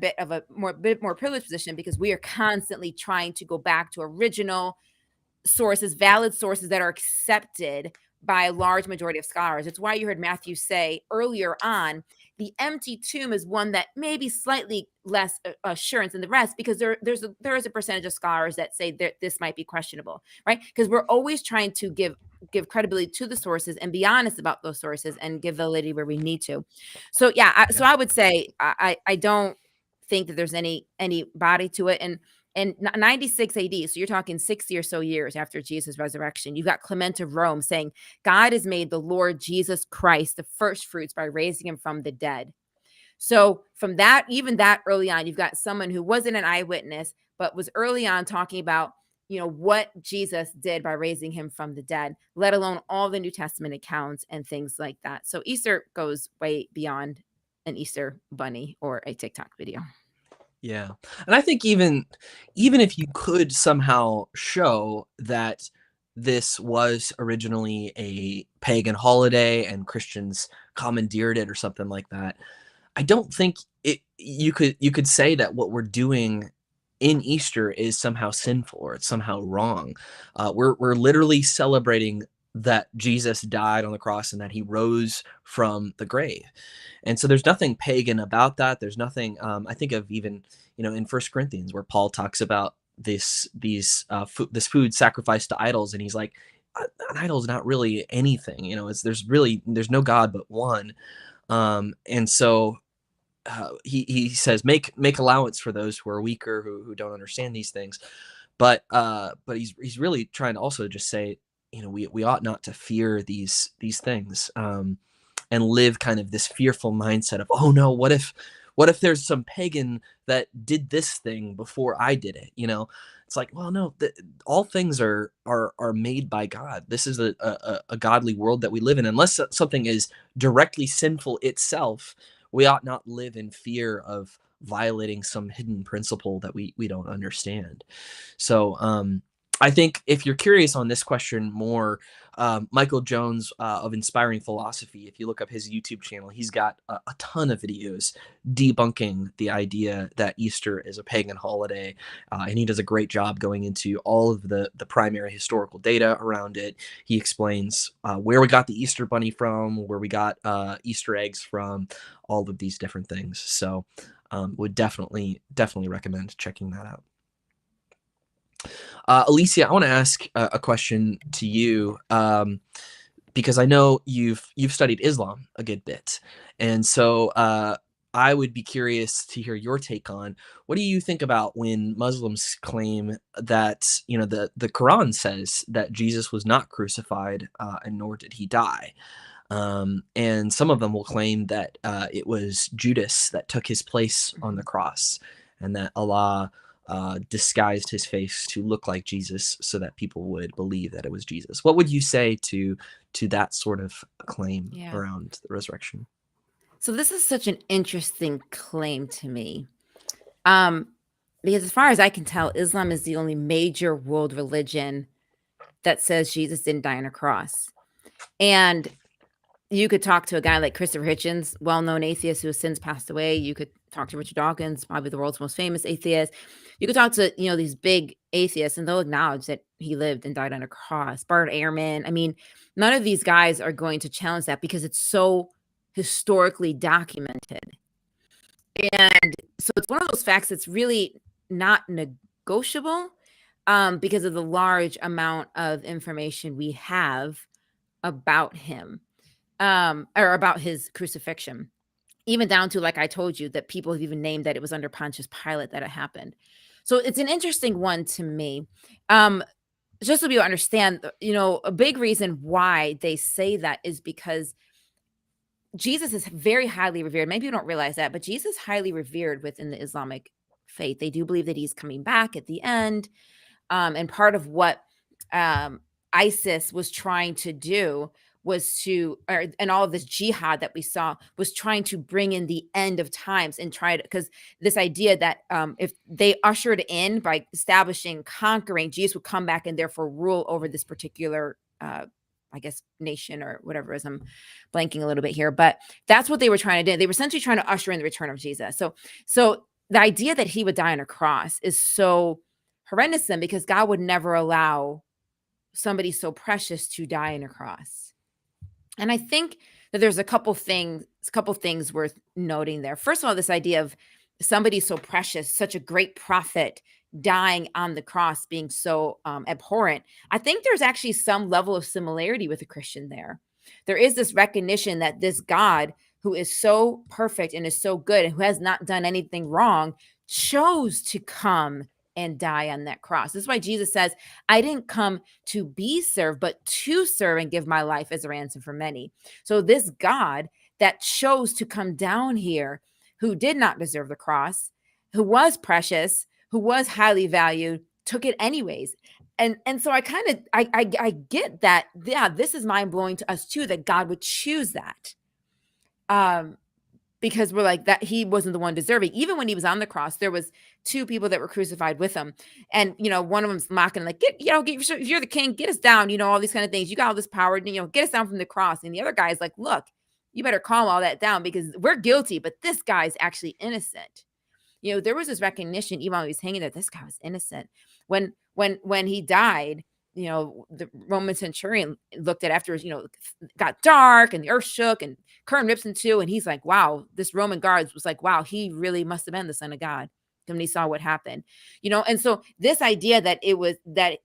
bit more privileged position because we are constantly trying to go back to original sources, valid sources that are accepted by a large majority of scholars. It's why you heard Matthew say earlier on, the empty tomb is one that may be slightly less assurance than the rest because there is a percentage of scholars that say that this might be questionable, right? Because we're always trying to give credibility to the sources and be honest about those sources and give validity where we need to. So yeah, Yeah. so I would say I don't think that there's any body to it. And 96 AD, so you're talking 60 or so years after Jesus' resurrection, you've got Clement of Rome saying, God has made the Lord Jesus Christ the first fruits by raising him from the dead. So from that, even that early on, you've got someone who wasn't an eyewitness, but was early on talking about, what Jesus did by raising him from the dead, let alone all the New Testament accounts and things like that. So Easter goes way beyond an Easter bunny or a TikTok video. Yeah. And I think even if you could somehow show that this was originally a pagan holiday and Christians commandeered it or something like that, I don't think you could say that what we're doing in Easter is somehow sinful or it's somehow wrong. We're literally celebrating that Jesus died on the cross and that he rose from the grave. And so there's nothing pagan about that. There's nothing. I think of even in First Corinthians where Paul talks about this food sacrificed to idols, and he's like, an idol is not really anything. There's no God but one. And so he says make allowance for those who are weaker, who don't understand these things. But he's really trying to also just say, we ought not to fear these things, and live kind of this fearful mindset of, oh no, what if there's some pagan that did this thing before I did it? It's like, well, no, all things are made by God. This is a godly world that we live in. Unless something is directly sinful itself, we ought not live in fear of violating some hidden principle that we don't understand. So I think if you're curious on this question more, Michael Jones of Inspiring Philosophy, if you look up his YouTube channel, he's got a ton of videos debunking the idea that Easter is a pagan holiday. And he does a great job going into all of the primary historical data around it. He explains where we got the Easter bunny from, where we got Easter eggs from, all of these different things. So would definitely recommend checking that out. Alycia, I want to ask a question to you, because I know you've studied Islam a good bit, and so I would be curious to hear your take on what do you think about when Muslims claim that the Quran says that Jesus was not crucified, and nor did he die. And some of them will claim that it was Judas that took his place on the cross, and that Allah disguised his face to look like Jesus so that people would believe that it was Jesus. What would you say to that sort of claim Yeah. around the resurrection? So this is such an interesting claim to me. Because as far as I can tell, Islam is the only major world religion that says Jesus didn't die on a cross. And you could talk to a guy like Christopher Hitchens, well-known atheist who has since passed away. You could talk to Richard Dawkins, probably the world's most famous atheist. You could talk to, these big atheists, and they'll acknowledge that he lived and died on a cross. Bart Ehrman. I mean, none of these guys are going to challenge that because it's so historically documented. And so it's one of those facts that's really not negotiable, because of the large amount of information we have about him, or about his crucifixion, even down to, like I told you, that people have even named that it was under Pontius Pilate that it happened. So it's an interesting one to me. Just so you understand, a big reason why they say that is because Jesus is very highly revered. Maybe you don't realize that, but Jesus is highly revered within the Islamic faith. They do believe that he's coming back at the end. And part of what ISIS was trying to do and all of this jihad that we saw was trying to bring in the end of times and because this idea that if they ushered in by establishing, conquering, Jesus would come back and therefore rule over this particular I guess nation or whatever, as I'm blanking a little bit here, but that's what they were trying to do. They were essentially trying to usher in the return of Jesus. So the idea that he would die on a cross is so horrendous then, because God would never allow somebody so precious to die on a cross. And I think that there's a couple things worth noting there. First of all, this idea of somebody so precious, such a great prophet, dying on the cross being so abhorrent. I think there's actually some level of similarity with a Christian there. There is this recognition that this God, who is so perfect and is so good and who has not done anything wrong, chose to come and die on that cross. This is why Jesus says, I didn't come to be served, but to serve and give my life as a ransom for many. So this God that chose to come down here, who did not deserve the cross, who was precious, who was highly valued, took it anyways. And so I kind of I get that. Yeah, this is mind blowing to us too, that God would choose that. because we're like that he wasn't the one deserving. Even when he was on the cross, there was two people that were crucified with him, and one of them's mocking like, if you're the king, get us down, all these kind of things. You got all this power, get us down from the cross. And the other guy's like, look, you better calm all that down because we're guilty, but this guy's actually innocent. There was this recognition even while he was hanging there, this guy was innocent. When he died, the Roman centurion looked at after, got dark and the earth shook and curtain rips in two. And he's like, wow, this Roman guards was like, wow, he really must have been the son of God when he saw what happened, And so this idea that it was that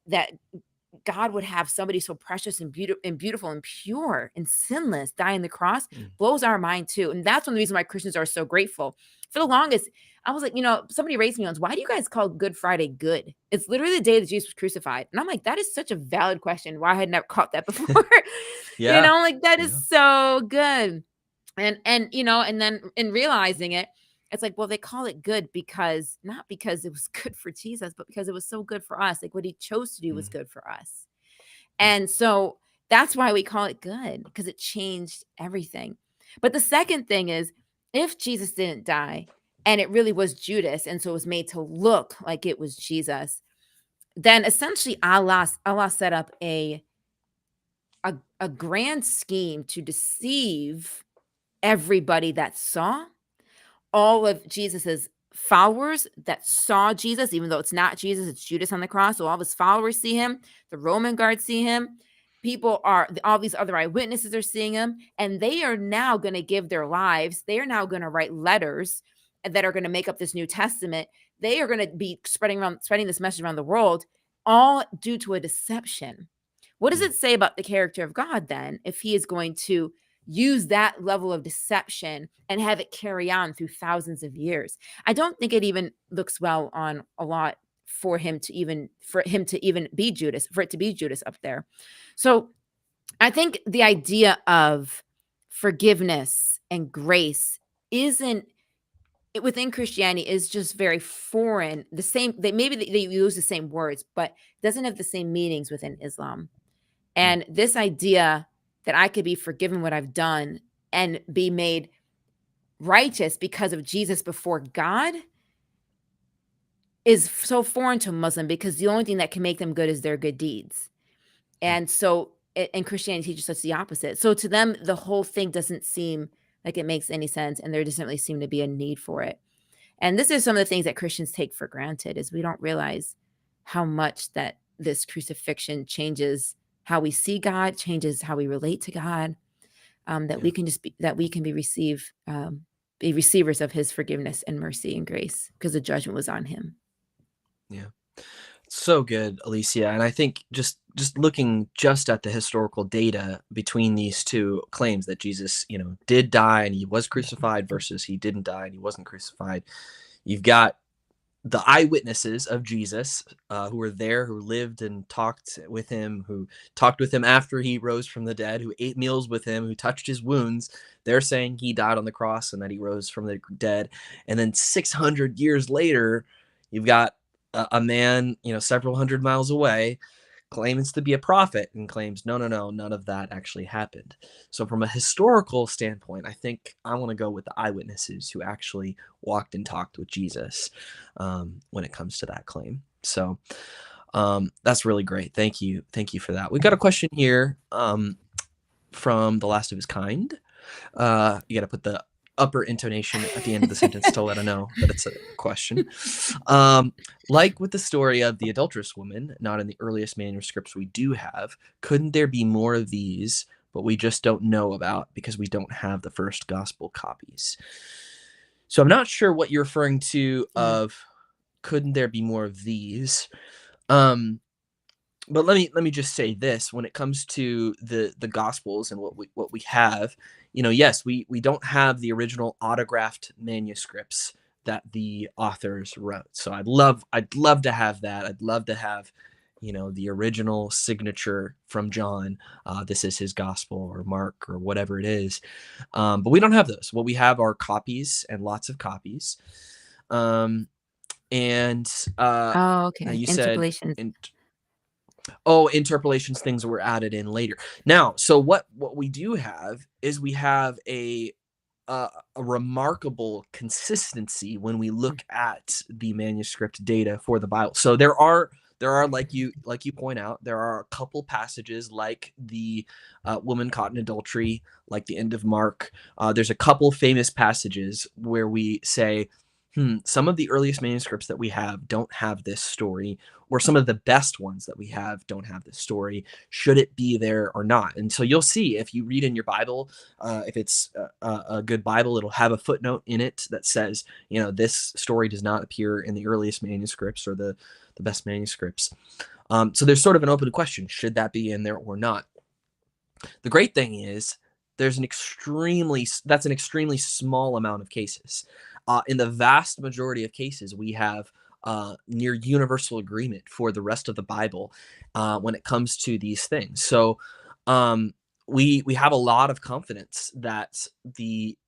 God would have somebody so precious and beautiful and pure and sinless die on the cross blows our mind too. And that's one of the reasons why Christians are so grateful. For the longest, I was like, somebody raised me once, why do you guys call Good Friday good? It's literally the day that Jesus was crucified. And I'm like, that is such a valid question. Why I had never caught that before. Yeah. Like that is so good. And then in realizing it, it's like, well, they call it good because not because it was good for Jesus, but because it was so good for us. Like what he chose to do was good for us. And so that's why we call it good, because it changed everything. But the second thing is, if Jesus didn't die and it really was Judas, and so it was made to look like it was Jesus, then essentially Allah set up a grand scheme to deceive everybody that saw, all of Jesus's followers that saw Jesus, even though it's not Jesus, it's Judas on the cross. So all of his followers see him, the Roman guards see him, all these other eyewitnesses are seeing him, and they are now going to give their lives. They are now going to write letters that are going to make up this New Testament. They are going to be spreading this message around the world, all due to a deception. What does it say about the character of God then, if he is going to use that level of deception and have it carry on through thousands of years? I don't think it even looks well on a lot for him to even be Judas, for it to be Judas up there. So I think the idea of forgiveness and grace within Christianity is just very foreign. Maybe they use the same words, but it doesn't have the same meanings within Islam. And this idea that I could be forgiven what I've done and be made righteous because of Jesus before God is so foreign to a Muslim, because the only thing that can make them good is their good deeds. And so, and Christianity teaches us the opposite. So to them, the whole thing doesn't seem like it makes any sense, and there doesn't really seem to be a need for it. And this is some of the things that Christians take for granted, is we don't realize how much that this crucifixion changes how we see God, changes how we relate to God, we can be receivers of his forgiveness and mercy and grace, because the judgment was on him. Yeah. So good, Alycia. And I think just looking just at the historical data between these two claims that Jesus, did die and he was crucified versus he didn't die and he wasn't crucified. You've got the eyewitnesses of Jesus who were there, who lived and talked with him, who talked with him after he rose from the dead, who ate meals with him, who touched his wounds. They're saying he died on the cross and that he rose from the dead. And then 600 years later, you've got a man, several hundred miles away, claims to be a prophet and claims, no, none of that actually happened. So from a historical standpoint, I think I want to go with the eyewitnesses who actually walked and talked with Jesus when it comes to that claim. So that's really great. Thank you for that. We've got a question here from The Last of His Kind. You got to put the upper intonation at the end of the sentence to let her know that it's a question. Like with the story of the adulterous woman, not in the earliest manuscripts we do have, couldn't there be more of these, but we just don't know about because we don't have the first gospel copies? So I'm not sure what you're referring to of couldn't there be more of these? But let me just say this: when it comes to the Gospels and what we have, yes, we don't have the original autographed manuscripts that the authors wrote. So I'd love to have that. I'd love to have, the original signature from John. This is his Gospel, or Mark, or whatever it is. But we don't have those. What we have are copies, and lots of copies. Okay. Now you said interpolations, things were added in later. Now, so what we do have is we have a a remarkable consistency when we look at the manuscript data for the Bible. So there are like you point out, there are a couple passages like the woman caught in adultery, like the end of Mark. There's a couple famous passages where we say, some of the earliest manuscripts that we have don't have this story, or some of the best ones that we have don't have this story. Should it be there or not? And so you'll see if you read in your Bible, if it's a good Bible, it'll have a footnote in it that says, this story does not appear in the earliest manuscripts or the best manuscripts. So there's sort of an open question: should that be in there or not? The great thing is that's an extremely small amount of cases. In the vast majority of cases, we have near universal agreement for the rest of the Bible when it comes to these things. So we have a lot of confidence that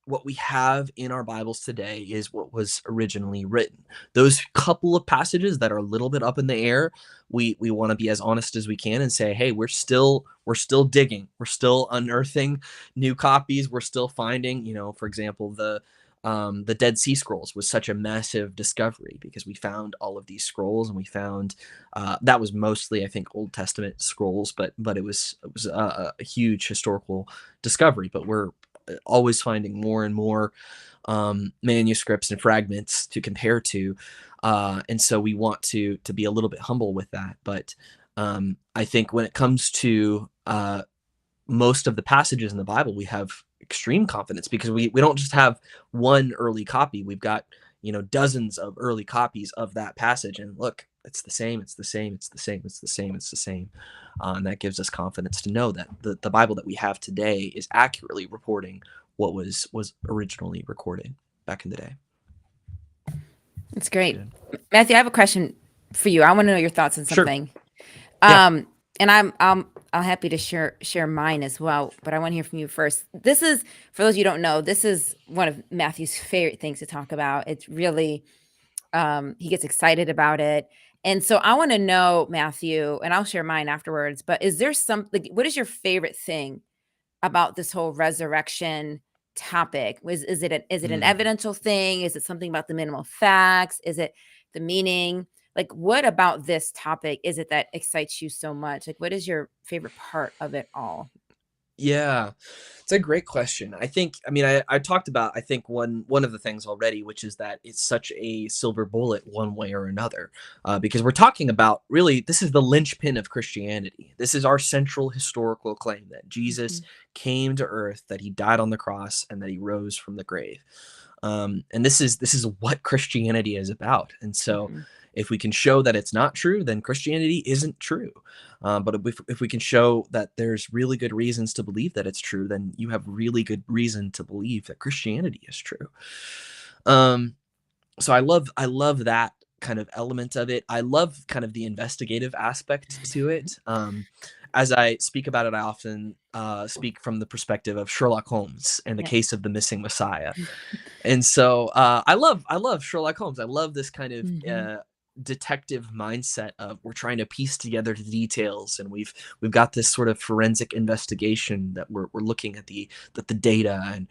what we have in our Bibles today is what was originally written. Those couple of passages that are a little bit up in the air, we want to be as honest as we can and say, hey, we're still digging, we're still unearthing new copies, we're still finding, for example, the Dead Sea Scrolls was such a massive discovery because we found all of these scrolls, and we found that was mostly, I think, Old Testament scrolls, but it was a huge historical discovery. But we're always finding more and more manuscripts and fragments to compare to, and so we want to be a little bit humble with that. But I think when it comes to most of the passages in the Bible, we have extreme confidence because we don't just have one early copy. We've got, dozens of early copies of that passage, and look, it's the same, it's the same, it's the same, it's the same, it's the same. And that gives us confidence to know that the Bible that we have today is accurately reporting what was originally recorded back in the day. That's great. Matthew, I have a question for you. I want to know your thoughts on something. Sure. Yeah. And I'm happy to share mine as well, but I want to hear from you first. This is, for those you don't know, this is one of Matthew's favorite things to talk about. It's really, he gets excited about it. And so I want to know, Matthew, and I'll share mine afterwards, but is there something, what is your favorite thing about this whole resurrection topic? Is it an evidential thing? Is it something about the minimal facts? Is it the meaning? Like, what about this topic is it that excites you so much? Like, what is your favorite part of it all? Yeah, it's a great question. I talked about, I think one of the things already, which is that it's such a silver bullet one way or another, because we're talking about, really, this is the linchpin of Christianity. This is our central historical claim that Jesus came to earth, that he died on the cross, and that he rose from the grave. And this is what Christianity is about. And so if we can show that it's not true, then Christianity isn't true. But if we can show that there's really good reasons to believe that it's true, then you have really good reason to believe that Christianity is true. So I love that kind of element of it. I love kind of the investigative aspect to it. As I speak about it, I often speak from the perspective of Sherlock Holmes and the case of the missing Messiah. And so I love Sherlock Holmes. I love this kind of detective mindset of, we're trying to piece together the details, and we've got this sort of forensic investigation that we're looking at the data, and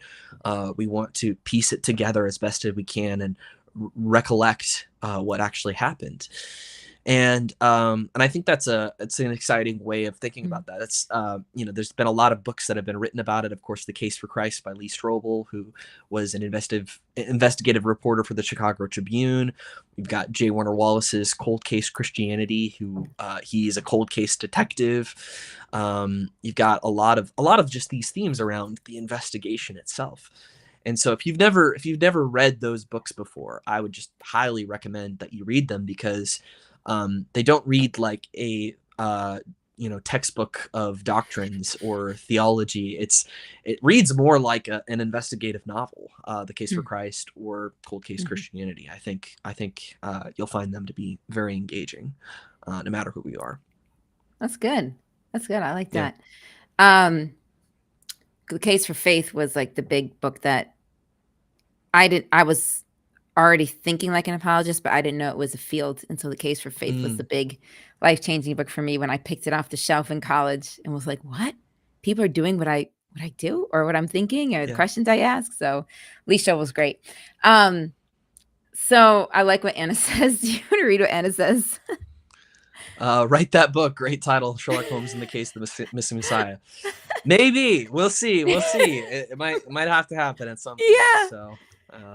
we want to piece it together as best as we can and recollect what actually happened. And I think it's an exciting way of thinking about that. It's there's been a lot of books that have been written about it. Of course, The Case for Christ by Lee Strobel, who was an investigative reporter for the Chicago Tribune. We've got J. Warner Wallace's Cold Case Christianity, who he's a cold case detective. You've got a lot of just these themes around the investigation itself. And so if you've never read those books before, I would just highly recommend that you read them, because they don't read like a textbook of doctrines or theology. It reads more like an investigative novel, The Case for Christ or Cold Case Christianity. I think you'll find them to be very engaging, no matter who we are. That's good. I like Yeah. that. The Case for Faith was like the big book that I was already thinking like an apologist, but I didn't know it was a field. And so The Case for Faith was the big life-changing book for me when I picked it off the shelf in college and was like, what? People are doing what I what I do or what I'm thinking or the Yeah. questions I ask. So Alycia was great. So I like what Anna says. Do you want to read what Anna says? Write that book. Great title, Sherlock Holmes in the Case of the Missing Messiah. Maybe we'll see. We'll see. It might have to happen at some point. Yeah. So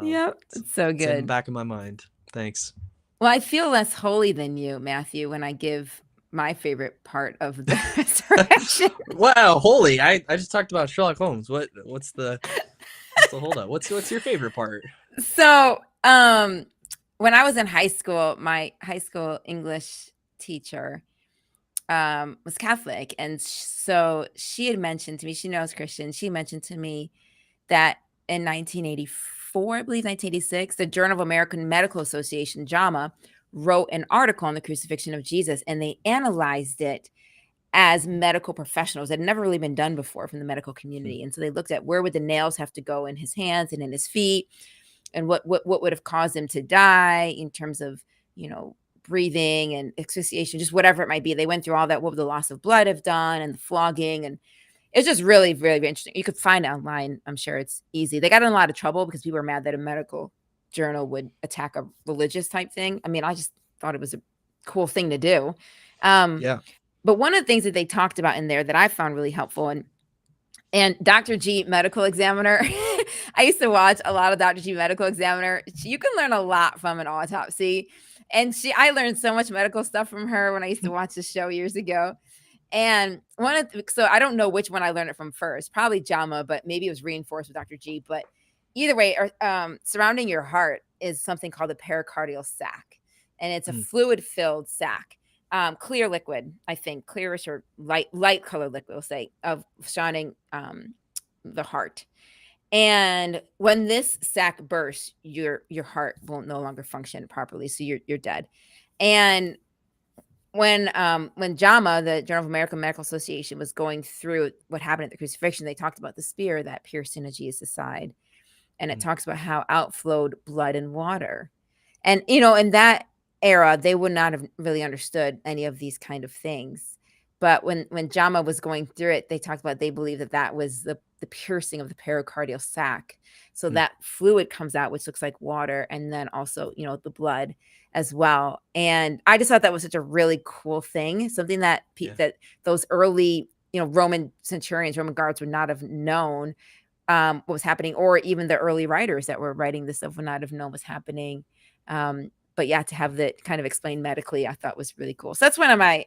Yep. It's so it's in the good. back of my mind. Thanks. Well, I feel less holy than you, Matthew, when I give my favorite part of the resurrection. Wow, holy! I just talked about Sherlock Holmes. What's the hold up? What's your favorite part? So, when I was in high school, my high school English teacher was Catholic, and so she had mentioned to me, she knows Christian. She mentioned to me that in 1984, I believe 1986, the Journal of American Medical Association, JAMA, wrote an article on the crucifixion of Jesus, and they analyzed it as medical professionals. It had never really been done before from the medical community. And so they looked at where would the nails have to go in his hands and in his feet, and what would have caused him to die in terms of, breathing and asphyxiation, just whatever it might be. They went through all that. What would the loss of blood have done, and the flogging, and it's just really, really, very interesting. You could find it online. I'm sure it's easy. They got in a lot of trouble because people were mad that a medical journal would attack a religious type thing. I mean, I just thought it was a cool thing to do. Yeah. But one of the things that they talked about in there that I found really helpful, and Dr. G, medical examiner, I used to watch a lot of Dr. G, medical examiner. You can learn a lot from an autopsy. And I learned so much medical stuff from her when I used to watch the show years ago. And so I don't know which one I learned it from first, probably JAMA, but maybe it was reinforced with Dr. G. But either way, surrounding your heart is something called the pericardial sac. And it's a fluid-filled sac. Clear liquid, I think, clearish or light color liquid, we'll say, of surrounding the heart. And when this sac bursts, your heart will no longer function properly, so you're dead. And when JAMA, the Journal of American Medical Association, was going through what happened at the crucifixion, they talked about the spear that pierced into Jesus' side, and it talks about how outflowed blood and water. And in that era, they would not have really understood any of these kind of things. But when JAMA was going through it, they talked about, they believed that was the piercing of the pericardial sac. So that fluid comes out, which looks like water, and then also, the blood as well. And I just thought that was such a really cool thing, something that that those early, Roman centurions, Roman guards would not have known what was happening, or even the early writers that were writing this stuff would not have known was happening. But yeah, to have that kind of explained medically, I thought was really cool. So that's one of my,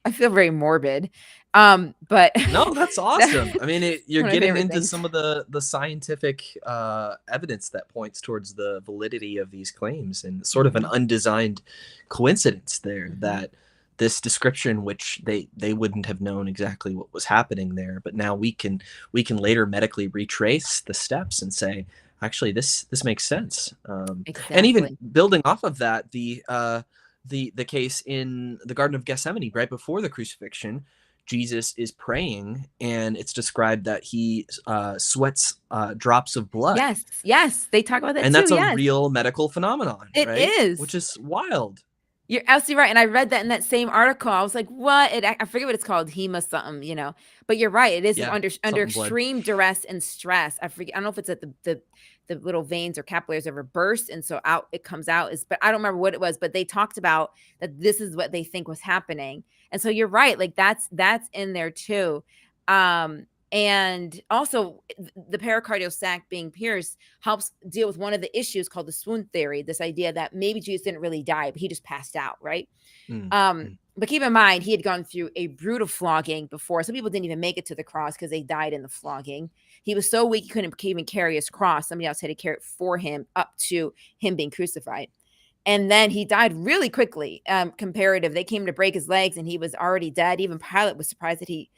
I feel very morbid. But no, that's awesome. I mean, you're getting into things. some of the scientific evidence that points towards the validity of these claims, and sort of an undesigned coincidence there that this description, which they wouldn't have known exactly what was happening there, but now we can later medically retrace the steps and say, actually, this makes sense. And even building off of that, the case in the Garden of Gethsemane right before the crucifixion, Jesus is praying, and it's described that he sweats drops of blood. Yes, they talk about that and too. That's a yes. real medical phenomenon. It right? is, which is wild. You're absolutely right. And I read that in that same article. I was like, what? I forget what it's called. Hema something, but you're right. It is under extreme duress and stress. I forget. I don't know if it's at the little veins or capillaries ever burst. And so out it comes out but I don't remember what it was, but they talked about that this is what they think was happening. And so you're right. Like that's in there too. And also the pericardial sac being pierced helps deal with one of the issues called the swoon theory, this idea that maybe Jesus didn't really die, but he just passed out, right? But keep in mind, he had gone through a brutal flogging before. Some people didn't even make it to the cross because they died in the flogging. He was so weak, he couldn't even carry his cross. Somebody else had to carry it for him up to him being crucified. And then he died really quickly, comparative. They came to break his legs and he was already dead. Even Pilate was surprised that he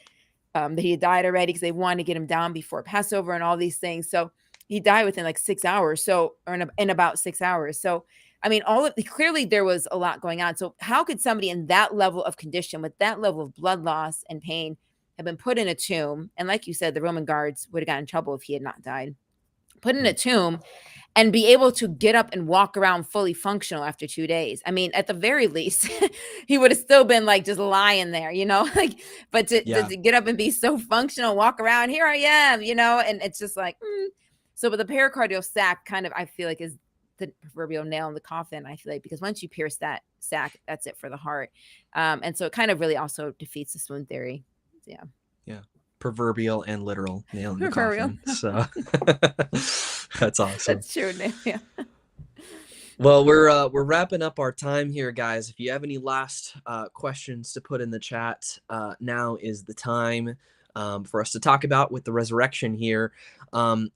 had died already because they wanted to get him down before Passover and all these things. So he died within like 6 hours. Or in about 6 hours. So, I mean, clearly there was a lot going on. So how could somebody in that level of condition with that level of blood loss and pain have been put in a tomb? And like you said, the Roman guards would have gotten in trouble if he had not died. put in a tomb, and be able to get up and walk around fully functional after 2 days. I mean, at the very least, he would have still been like just lying there, like, but Yeah. to get up and be so functional, walk around, here I am, and it's just like, So, but the pericardial sac kind of, I feel like, is the proverbial nail in the coffin, I feel like, because once you pierce that sac, that's it for the heart. And so it kind of really also defeats the swoon theory. Yeah. Yeah. Proverbial and literal nail in the Proverbial. coffin. So that's awesome. That's true. Yeah. Well, we're wrapping up our time here, guys. If you have any last questions to put in the chat, now is the time for us to talk about with the resurrection here.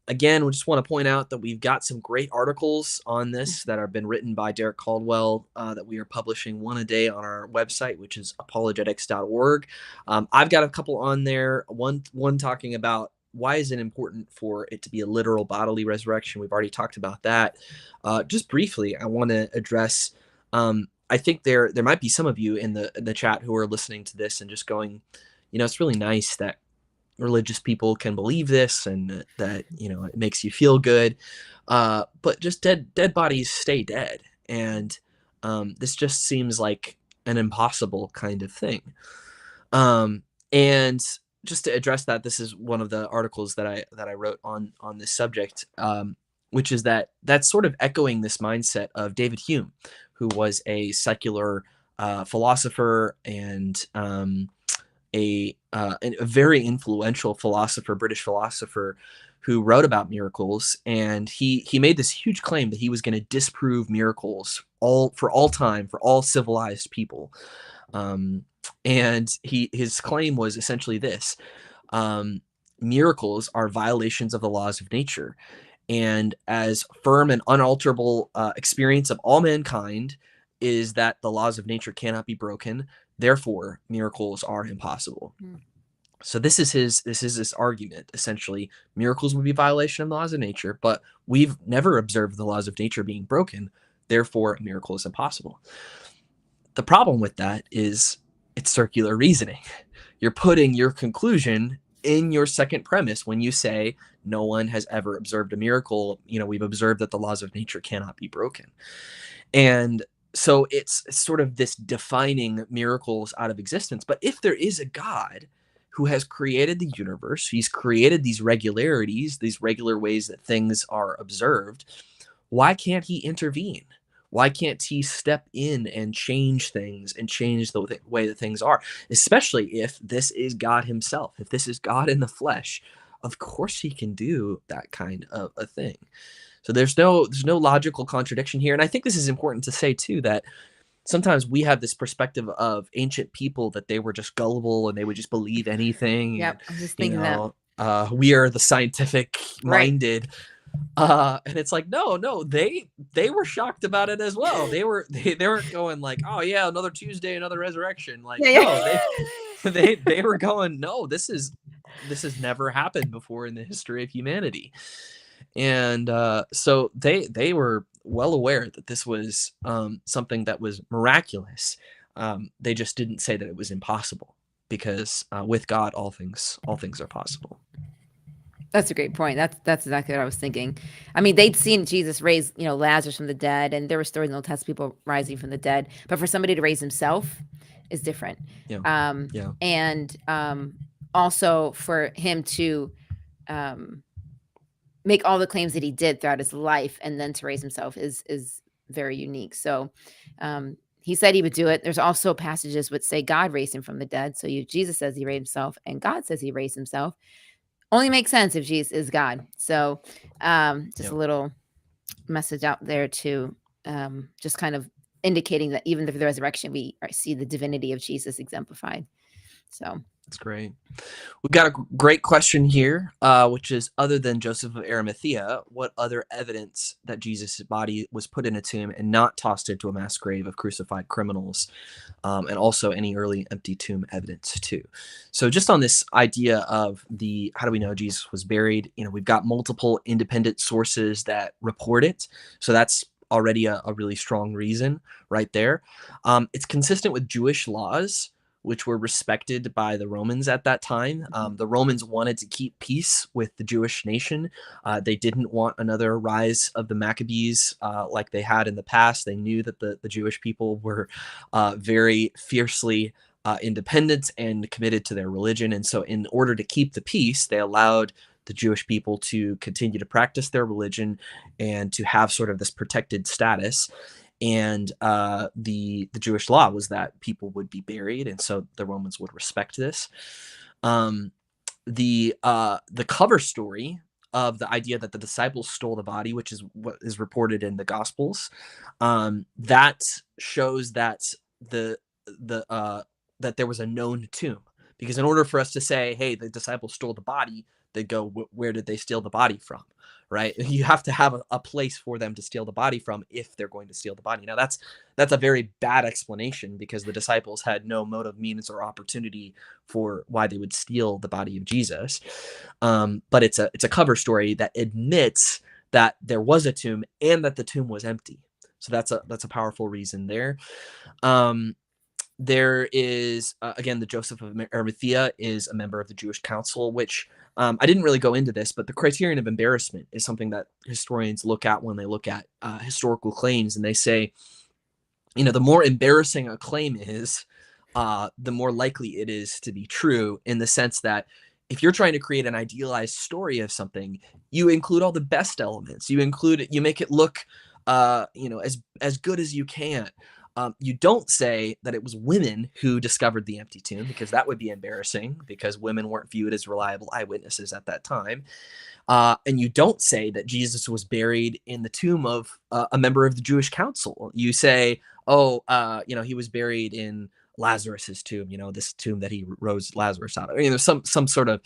Again, we just want to point out that we've got some great articles on this that have been written by Derek Caldwell that we are publishing one a day on our website, which is apologetics.org. I've got a couple on there. One talking about why is it important for it to be a literal bodily resurrection. We've already talked about that. Just briefly, I want to address. I think there might be some of you in the chat who are listening to this and just going, it's really nice that religious people can believe this and that it makes you feel good, but just dead bodies stay dead, and this just seems like an impossible kind of thing. And just to address that, this is one of the articles that I wrote on this subject, which is that's sort of echoing this mindset of David Hume, who was a secular philosopher and a very influential philosopher, British philosopher, who wrote about miracles. And he made this huge claim that he was going to disprove miracles for all time, for all civilized people. And his claim was essentially this: miracles are violations of the laws of nature, and as firm and unalterable experience of all mankind is that the laws of nature cannot be broken, therefore miracles are impossible. So this is his argument. Essentially, miracles would be violation of the laws of nature, but we've never observed the laws of nature being broken, therefore a miracle is impossible. The problem with that is it's circular reasoning. You're putting your conclusion in your second premise when you say no one has ever observed a miracle. We've observed that the laws of nature cannot be broken. And so it's sort of this defining miracles out of existence. But if there is a God who has created the universe, he's created these regularities, these regular ways that things are observed, why can't he intervene? Why can't he step in and change things and change the way that things are? Especially if this is God himself, if this is God in the flesh, of course he can do that kind of a thing. So there's no logical contradiction here. And I think this is important to say too, that sometimes we have this perspective of ancient people that they were just gullible and they would just believe anything. Yep. And, I'm just thinking that. we are the scientific minded. Right. And it's like, no, they were shocked about it as well. They weren't going like, oh yeah, another Tuesday, another resurrection. Like, no, they were going, no, this has never happened before in the history of humanity. And so they were well aware that this was something that was miraculous. They just didn't say that it was impossible, because with God, all things are possible. That's a great point. That's exactly what I was thinking. I mean, they'd seen Jesus raise, Lazarus from the dead, and there were stories in the Old Testament people rising from the dead. But for somebody to raise himself is different. Yeah. And also for him to make all the claims that he did throughout his life and then to raise himself is very unique. So he said he would do it. There's also passages which say God raised him from the dead. So Jesus says he raised himself and God says he raised himself. Only makes sense if Jesus is God. So just a little message out there to just kind of indicating that even through the resurrection, we see the divinity of Jesus exemplified. So that's great. We've got a great question here, which is, other than Joseph of Arimathea, what other evidence that Jesus' body was put in a tomb and not tossed into a mass grave of crucified criminals, and also any early empty tomb evidence too? So just on this idea of how do we know Jesus was buried? We've got multiple independent sources that report it. So that's already a really strong reason right there. It's consistent with Jewish laws, which were respected by the Romans at that time. The Romans wanted to keep peace with the Jewish nation. They didn't want another rise of the Maccabees like they had in the past. They knew that the Jewish people were very fiercely independent and committed to their religion. And so, in order to keep the peace, they allowed the Jewish people to continue to practice their religion and to have sort of this protected status. And the Jewish law was that people would be buried, and so the Romans would respect this. Um, the cover story of the idea that the disciples stole the body, which is what is reported in the Gospels, that shows that the that there was a known tomb. Because in order for us to say, "Hey, the disciples stole the body," they go, "Where did they steal the body from?" Right? You have to have a place for them to steal the body from if they're going to steal the body. Now, that's a very bad explanation because the disciples had no motive, means, or opportunity for why they would steal the body of Jesus. But it's a cover story that admits that there was a tomb and that the tomb was empty. So that's a powerful reason there. Um, there is again, the Joseph of Arimathea is a member of the Jewish Council, which I didn't really go into this, but the criterion of embarrassment is something that historians look at when they look at historical claims, and they say, the more embarrassing a claim is, the more likely it is to be true, in the sense that if you're trying to create an idealized story of something, you include all the best elements. You make it look, as good as you can. You don't say that it was women who discovered the empty tomb, because that would be embarrassing, because women weren't viewed as reliable eyewitnesses at that time. And you don't say that Jesus was buried in the tomb of a member of the Jewish council. You say, oh, he was buried in Lazarus's tomb, this tomb that he rose Lazarus out of. Some sort of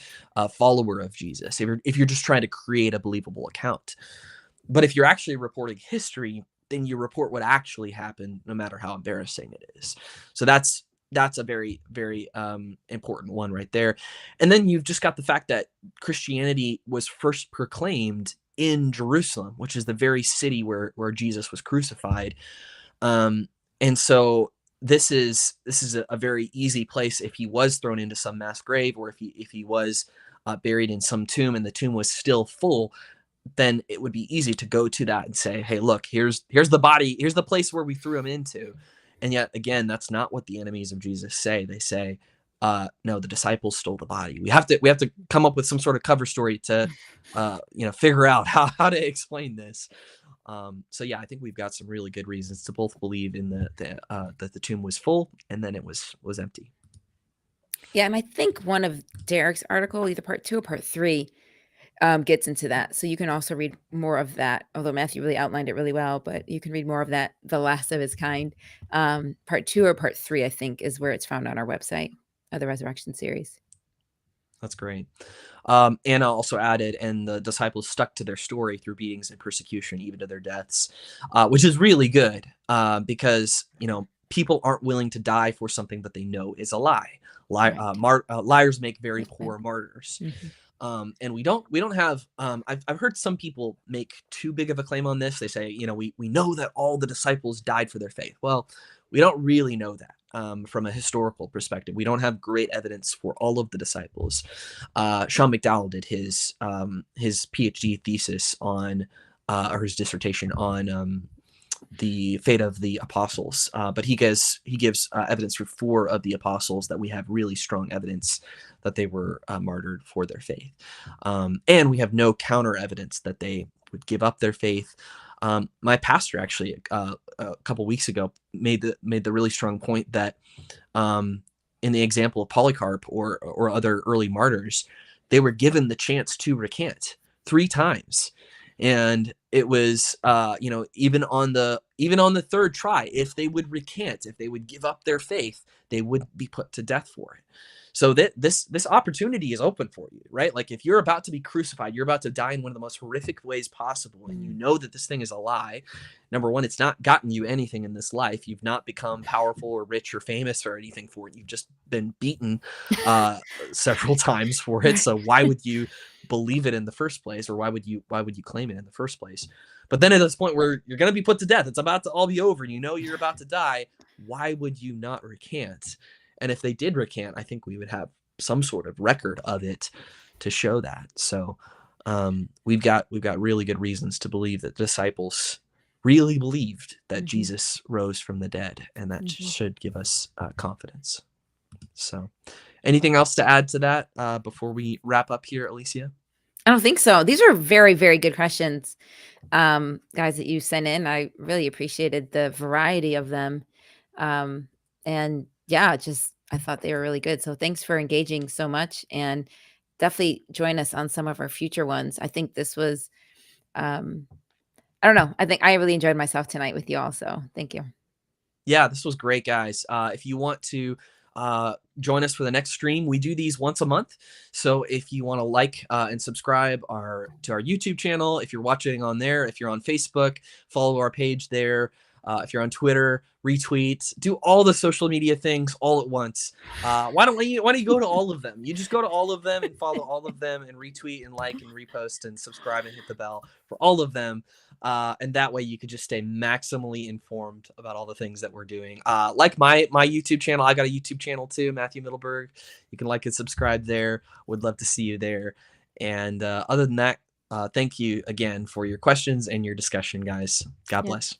follower of Jesus, if you're just trying to create a believable account. But if you're actually reporting history, then you report what actually happened, no matter how embarrassing it is. So that's a very, very important one right there. And then you've just got the fact that Christianity was first proclaimed in Jerusalem, which is the very city where Jesus was crucified. And so this is a very easy place, if he was thrown into some mass grave, or if he was buried in some tomb and the tomb was still full, then it would be easy to go to that and say, hey, look, here's the body, here's the place where we threw him into. And yet again, that's not what the enemies of Jesus say. They say, no, the disciples stole the body. We have to come up with some sort of cover story to figure out how to explain this. So yeah, I think we've got some really good reasons to both believe in that the tomb was full and then it was empty. Yeah, and I think one of Derek's article, either part 2 or part 3, gets into that. So you can also read more of that, although Matthew really outlined it really well, but you can read more of that, the last of its kind. Part 2 or part 3, I think, is where it's found on our website of the Resurrection series. That's great. Anna also added, and the disciples stuck to their story through beatings and persecution, even to their deaths, which is really good, because people aren't willing to die for something that they know is a lie. Liars make very poor martyrs. Mm-hmm. And we don't have. I've heard some people make too big of a claim on this. They say, we know that all the disciples died for their faith. Well, we don't really know that. From a historical perspective, we don't have great evidence for all of the disciples. Sean McDowell did his PhD thesis on, or his dissertation on, the fate of the apostles, but he gives evidence for 4 of the apostles that we have really strong evidence that they were martyred for their faith, and we have no counter evidence that they would give up their faith. My pastor actually a couple weeks ago made the really strong point that in the example of Polycarp or other early martyrs, they were given the chance to recant 3 times. And it was, even on the 3rd try, if they would recant, if they would give up their faith, they would be put to death for it. So that this opportunity is open for you, right? Like, if you're about to be crucified, you're about to die in one of the most horrific ways possible, and you know that this thing is a lie. Number one, it's not gotten you anything in this life. You've not become powerful or rich or famous or anything for it. You've just been beaten several times for it. So why would you believe it in the first place, or why would you claim it in the first place? But then at this point where you're going to be put to death, it's about to all be over, and you're about to die, why would you not recant? And if they did recant, I think we would have some sort of record of it to show that. So we've got really good reasons to believe that the disciples really believed that Jesus rose from the dead, and that should give us confidence. So anything else to add to that before we wrap up here, Alycia? I don't think so. These are very, very good questions, guys, that you sent in. I really appreciated the variety of them. And yeah, I thought they were really good. So thanks for engaging so much, and definitely join us on some of our future ones. I think this was, I don't know. I think I really enjoyed myself tonight with you all. So thank you. Yeah, this was great, guys. If you want to join us for the next stream, we do these once a month. So if you want to like and subscribe to our YouTube channel, if you're watching on there, if you're on Facebook, follow our page there. If you're on Twitter, retweet, do all the social media things all at once. Why don't you go to all of them? You just go to all of them and follow all of them and retweet and like and repost and subscribe and hit the bell for all of them. And that way you could just stay maximally informed about all the things that we're doing. Like my YouTube channel, I got a YouTube channel too, Matthew Mittelberg. You can like and subscribe there. Would love to see you there. And other than that, thank you again for your questions and your discussion, guys. God bless.